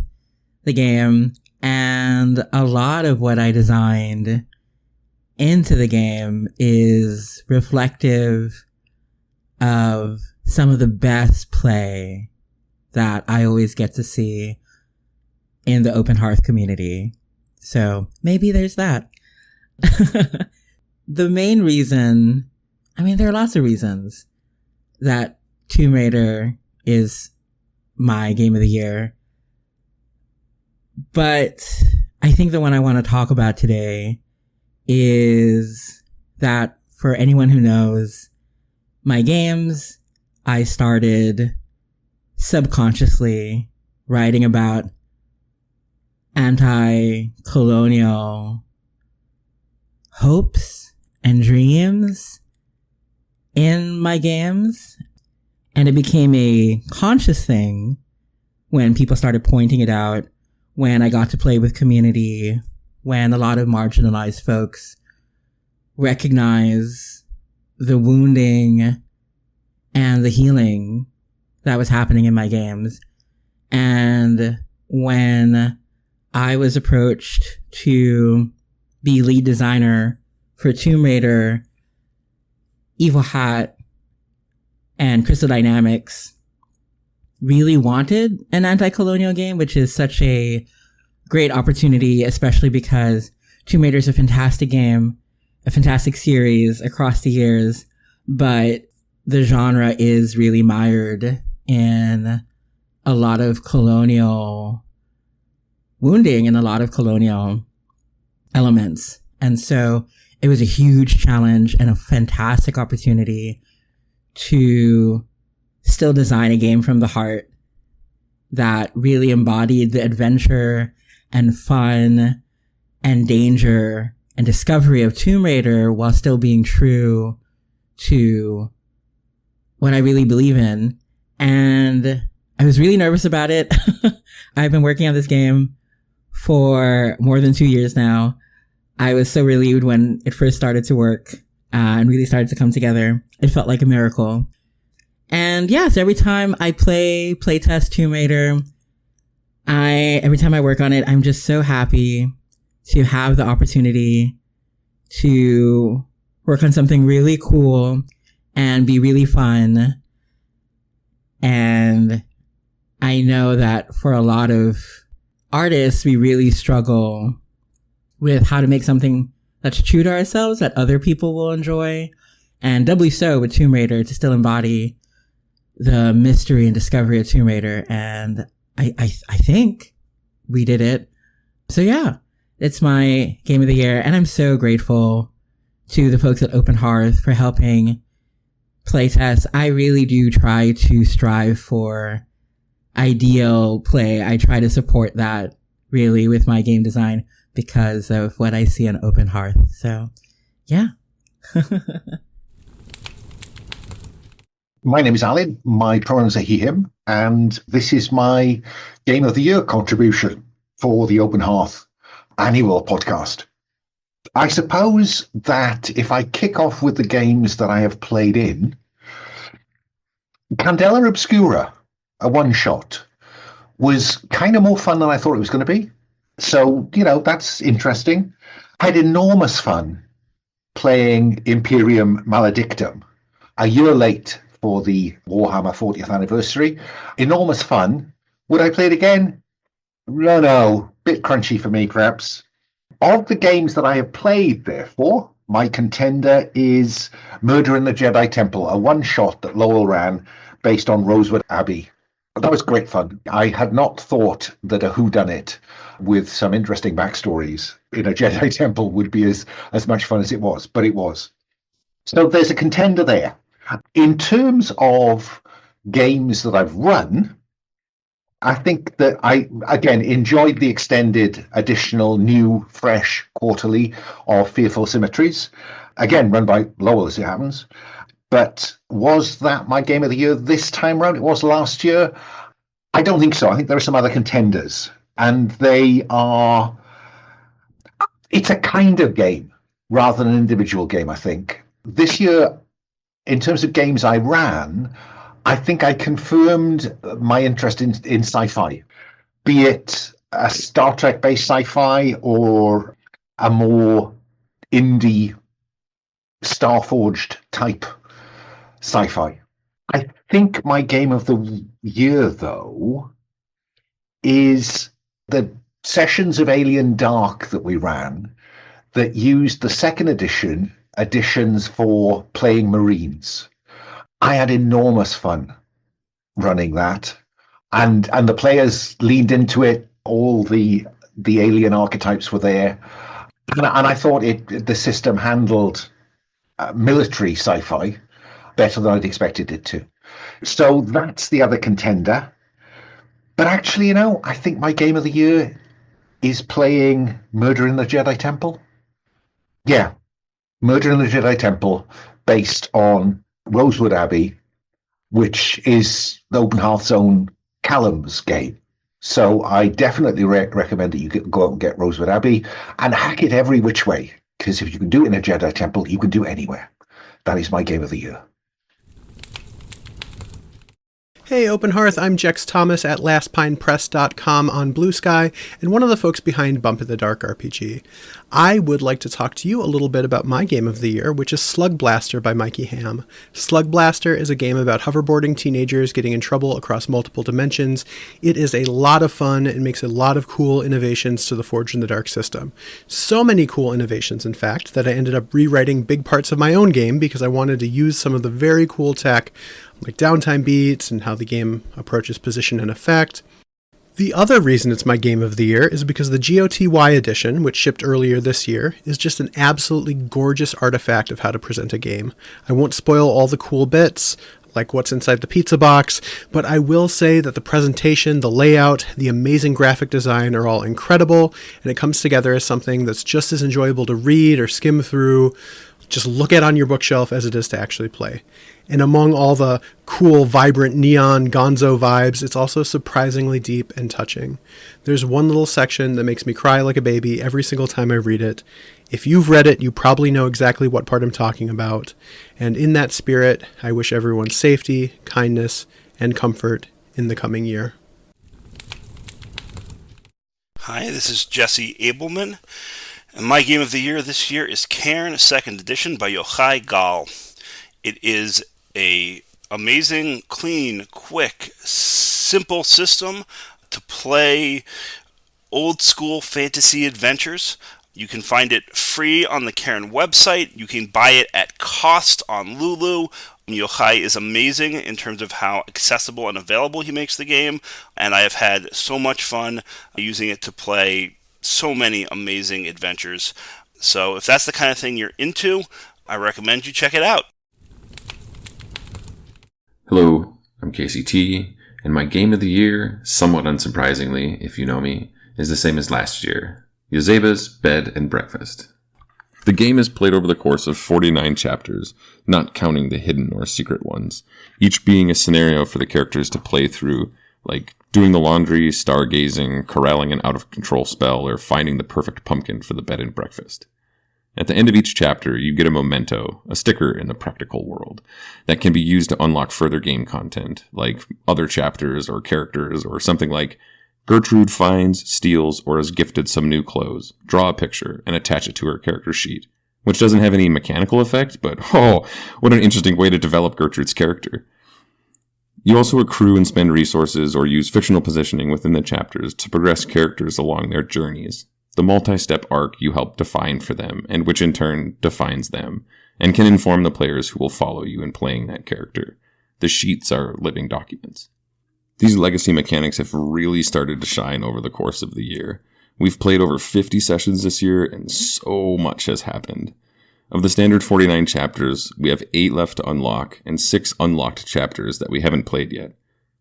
the game, and a lot of what I designed into the game is reflective of some of the best play that I always get to see in the Open Hearth community. So maybe there's that. The main reason, there are lots of reasons that Tomb Raider is my game of the year, but I think the one I want to talk about today is that for anyone who knows my games, I started subconsciously writing about anti-colonial hopes and dreams in my games. And it became a conscious thing when people started pointing it out, when I got to play with community, when a lot of marginalized folks recognize the wounding and the healing that was happening in my games. And when I was approached to be lead designer for Tomb Raider, Evil Hat, and Crystal Dynamics really wanted an anti-colonial game, which is such a great opportunity, especially because Tomb Raider is a fantastic game, a fantastic series across the years, but the genre is really mired in a lot of colonial wounding and a lot of colonial elements. And so it was a huge challenge and a fantastic opportunity to still design a game from the heart that really embodied the adventure and fun and danger and discovery of Tomb Raider while still being true to what I really believe in. And I was really nervous about it. I've been working on this game for more than 2 years now. I was so relieved when it first started to work and really started to come together. It felt like a miracle. And yes, every time I playtest Tomb Raider, every time I work on it, I'm just so happy to have the opportunity to work on something really cool and be really fun. And I know that for a lot of artists, we really struggle with how to make something that's true to ourselves that other people will enjoy. And doubly so with Tomb Raider, to still embody the mystery and discovery of Tomb Raider. And I think we did it. So yeah, it's my game of the year, and I'm so grateful to the folks at Open Hearth for helping playtest. I really do try to strive for ideal play. I try to support that really with my game design because of what I see on Open Hearth. So, yeah. My name is Alan. My pronouns are he, him, and this is my Game of the Year contribution for the Open Hearth annual podcast. I suppose that if I kick off with the games that I have played in, Candela Obscura, a one-shot, was kind of more fun than I thought it was going to be. So, that's interesting. I had enormous fun playing Imperium Maledictum a year late for the Warhammer 40th anniversary. Enormous fun. Would I play it again? No. Bit crunchy for me, perhaps. Of the games that I have played, therefore, my contender is Murder in the Jedi Temple, a one-shot that Lowell ran based on Rosewood Abbey. That was great fun. I had not thought that a whodunit with some interesting backstories in a Jedi Temple would be as much fun as it was, but it was. So there's a contender there. In terms of games that I've run, I think that I, again, enjoyed the extended, additional, new, fresh quarterly of Fearful Symmetries. Again, run by Lowell, as it happens. But was that my game of the year this time round? It was last year. I don't think so. I think there are some other contenders. And it's a kind of game rather than an individual game, I think. This year, in terms of games I ran, I think I confirmed my interest in sci-fi, be it a Star Trek-based sci-fi or a more indie Starforged type sci-fi. I think my game of the year, though, is the sessions of Alien Dark that we ran that used the second editions for playing Marines. I had enormous fun running that, and the players leaned into it. All the alien archetypes were there, and I thought the system handled military sci-fi better than I'd expected it to. So that's the other contender. But actually, I think my game of the year is playing Murder in the Jedi Temple. Yeah, Murder in the Jedi Temple, based on Rosewood Abbey, which is the Open Hearth's own Callum's game. So I definitely recommend that you go out and get Rosewood Abbey and hack it every which way, because if you can do it in a Jedi Temple, you can do it anywhere. That is my game of the year. Hey, Open Hearth, I'm Jex Thomas at lastpinepress.com on Bluesky, and one of the folks behind Bump in the Dark RPG. I would like to talk to you a little bit about my game of the year, which is Slugblaster by Mikey Ham. Slugblaster is a game about hoverboarding teenagers getting in trouble across multiple dimensions. It is a lot of fun and makes a lot of cool innovations to the Forged in the Dark system. So many cool innovations, in fact, that I ended up rewriting big parts of my own game because I wanted to use some of the very cool tech like downtime beats and how the game approaches position and effect. The other reason it's my game of the year is because the GOTY edition, which shipped earlier this year, is just an absolutely gorgeous artifact of how to present a game. I won't spoil all the cool bits, like what's inside the pizza box, but I will say that the presentation, the layout, the amazing graphic design are all incredible, and it comes together as something that's just as enjoyable to read or skim through, just look at on your bookshelf as it is to actually play. And among all the cool, vibrant, neon gonzo vibes, it's also surprisingly deep and touching. There's one little section that makes me cry like a baby every single time I read it. If you've read it, you probably know exactly what part I'm talking about. And in that spirit, I wish everyone safety, kindness, and comfort in the coming year. Hi, this is Jesse Abelman, and my game of the year this year is Cairn 2nd Edition by Yokai Gal. It is a amazing, clean, quick, simple system to play old school fantasy adventures. You can find it free on the Cairn website. You can buy it at cost on Lulu. Yokai is amazing in terms of how accessible and available he makes the game, and I have had so much fun using it to play so many amazing adventures. So if that's the kind of thing you're into, I recommend you check it out. Hello, I'm Casey T, and my game of the year, somewhat unsurprisingly, if you know me, is the same as last year, Yazeba's Bed and Breakfast. The game is played over the course of 49 chapters, not counting the hidden or secret ones, each being a scenario for the characters to play through, like doing the laundry, stargazing, corralling an out-of-control spell, or finding the perfect pumpkin for the bed and breakfast. At the end of each chapter, you get a memento, a sticker in the practical world, that can be used to unlock further game content, like other chapters or characters, or something like Gertrude finds, steals, or is gifted some new clothes. Draw a picture and attach it to her character sheet, which doesn't have any mechanical effect, but what an interesting way to develop Gertrude's character. You also accrue and spend resources or use fictional positioning within the chapters to progress characters along their journeys. The multi-step arc you help define for them, and which in turn defines them, and can inform the players who will follow you in playing that character. The sheets are living documents. These legacy mechanics have really started to shine over the course of the year. We've played over 50 sessions this year, and so much has happened. Of the standard 49 chapters, we have 8 left to unlock, and 6 unlocked chapters that we haven't played yet.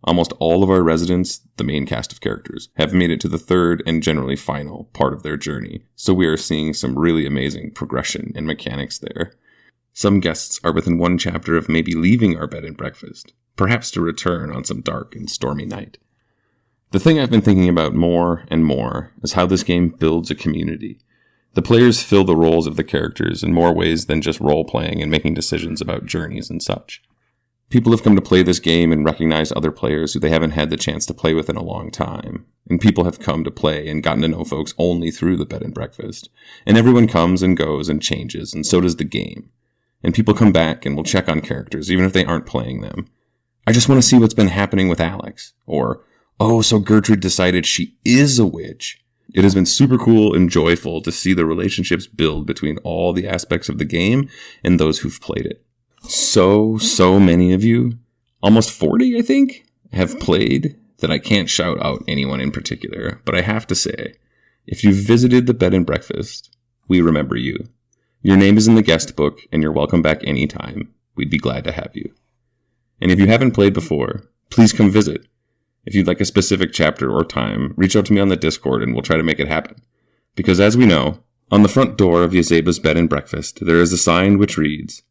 Almost all of our residents, the main cast of characters, have made it to the third and generally final part of their journey, so we are seeing some really amazing progression and mechanics there. Some guests are within 1 chapter of maybe leaving our bed and breakfast, perhaps to return on some dark and stormy night. The thing I've been thinking about more and more is how this game builds a community. The players fill the roles of the characters in more ways than just role-playing and making decisions about journeys and such. People have come to play this game and recognize other players who they haven't had the chance to play with in a long time. And people have come to play and gotten to know folks only through the bed and breakfast. And everyone comes and goes and changes, and so does the game. And people come back and will check on characters, even if they aren't playing them. I just want to see what's been happening with Alex. Or, oh, so Gertrude decided she is a witch. It has been super cool and joyful to see the relationships build between all the aspects of the game and those who've played it. So many of you, almost 40, I think, have played that I can't shout out anyone in particular, but I have to say, if you visited the bed and breakfast, we remember you. Your name is in the guest book, and you're welcome back anytime. We'd be glad to have you. And if you haven't played before, please come visit. If you'd like a specific chapter or time, reach out to me on the Discord and we'll try to make it happen. Because as we know, on the front door of Yazeba's bed and breakfast, there is a sign which reads,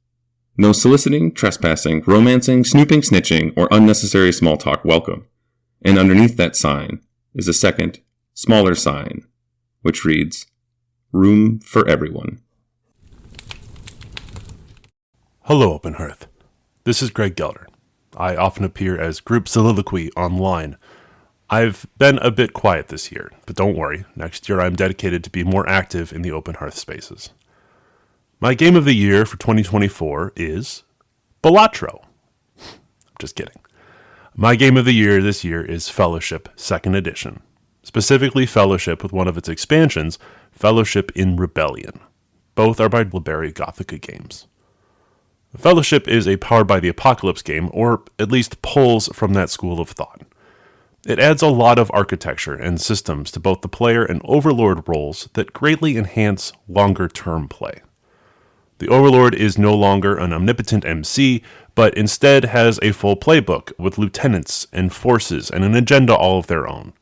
"No soliciting, trespassing, romancing, snooping, snitching, or unnecessary small talk welcome." And underneath that sign is a second, smaller sign, which reads, "Room for everyone." Hello, Open Hearth. This is Greg Gelder. I often appear as Group Soliloquy online. I've been a bit quiet this year, but don't worry, next year I'm dedicated to be more active in the Open Hearth spaces. My game of the year for 2024 is Balatro. Just kidding. My game of the year this year is Fellowship 2nd Edition, specifically Fellowship with one of its expansions, Fellowship in Rebellion. Both are by Blueberry Gothica Games. Fellowship is a Powered by the Apocalypse game, or at least pulls from that school of thought. It adds a lot of architecture and systems to both the player and Overlord roles that greatly enhance longer-term play. The Overlord is no longer an omnipotent MC, but instead has a full playbook with lieutenants and forces and an agenda all of their own.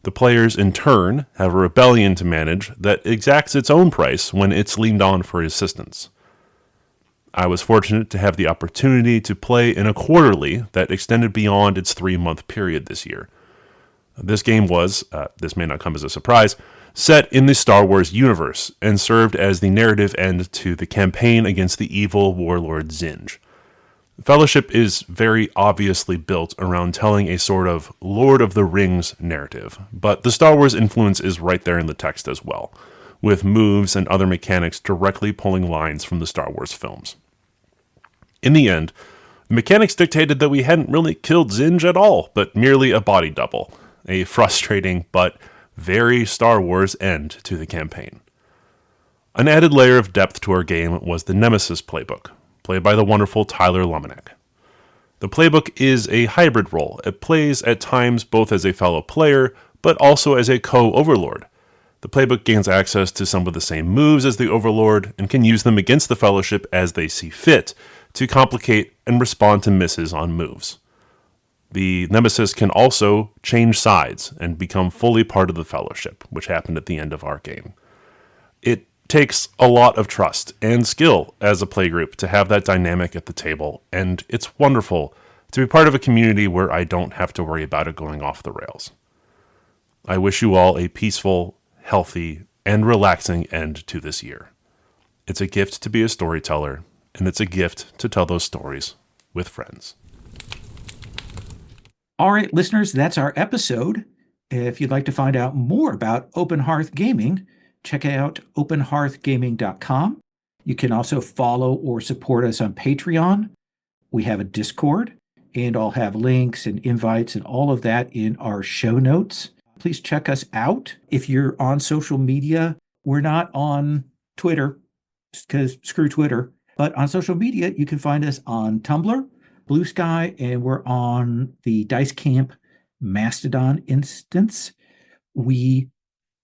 The players, in turn, have a rebellion to manage that exacts its own price when it's leaned on for assistance. I was fortunate to have the opportunity to play in a quarterly that extended beyond its 3-month period this year. This game was, this may not come as a surprise, set in the Star Wars universe and served as the narrative end to the campaign against the evil warlord Zinj. Fellowship is very obviously built around telling a sort of Lord of the Rings narrative, but the Star Wars influence is right there in the text as well, with moves and other mechanics directly pulling lines from the Star Wars films. In the end, the mechanics dictated that we hadn't really killed Zinj at all, but merely a body double, a frustrating but very Star Wars end to the campaign. An added layer of depth to our game was the Nemesis playbook, played by the wonderful Tyler Lumenick. The playbook is a hybrid role. It plays at times both as a fellow player, but also as a co-overlord. The playbook gains access to some of the same moves as the Overlord and can use them against the Fellowship as they see fit to complicate and respond to misses on moves. The Nemesis can also change sides and become fully part of the Fellowship, which happened at the end of our game. It takes a lot of trust and skill as a playgroup to have that dynamic at the table, and it's wonderful to be part of a community where I don't have to worry about it going off the rails. I wish you all a peaceful, healthy, and relaxing end to this year. It's a gift to be a storyteller, and it's a gift to tell those stories with friends. All right, listeners, that's our episode. If you'd like to find out more about Open Hearth Gaming, check out openhearthgaming.com. You can also follow or support us on Patreon. We have a Discord, and I'll have links and invites and all of that in our show notes. Please check us out. If you're on social media, we're not on Twitter, because screw Twitter, but on social media, you can find us on Tumblr, Bluesky, and we're on the Dice Camp Mastodon instance. We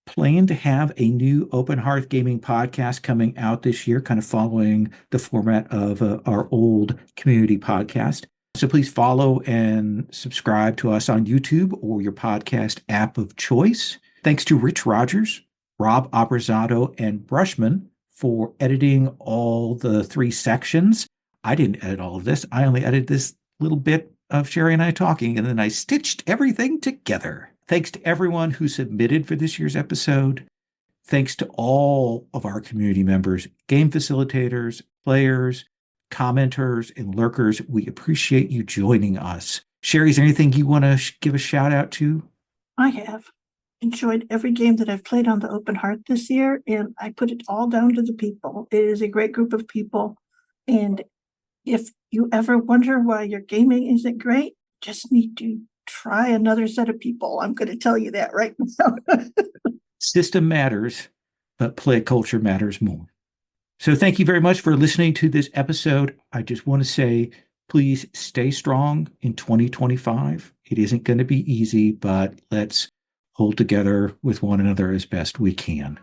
plan to have a new Open Hearth Gaming podcast coming out this year, kind of following the format of our old community podcast. So please follow and subscribe to us on YouTube or your podcast app of choice. Thanks to Rich Rogers, Rob Abrazato, and Brushman for editing all the 3 sections. I didn't edit all of this. I only edited this little bit of Sherry and I talking, and then I stitched everything together. Thanks to everyone who submitted for this year's episode. Thanks to all of our community members, game facilitators, players, commenters, and lurkers. We appreciate you joining us. Sherry, is there anything you want to give a shout out to? I have enjoyed every game that I've played on the Open Hearth this year, and I put it all down to the people. It is a great group of people, and if you ever wonder why your gaming isn't great, just need to try another set of people. I'm going to tell you that right now. System matters, but play culture matters more. So thank you very much for listening to this episode. I just want to say, please stay strong in 2025. It isn't going to be easy, but let's hold together with one another as best we can.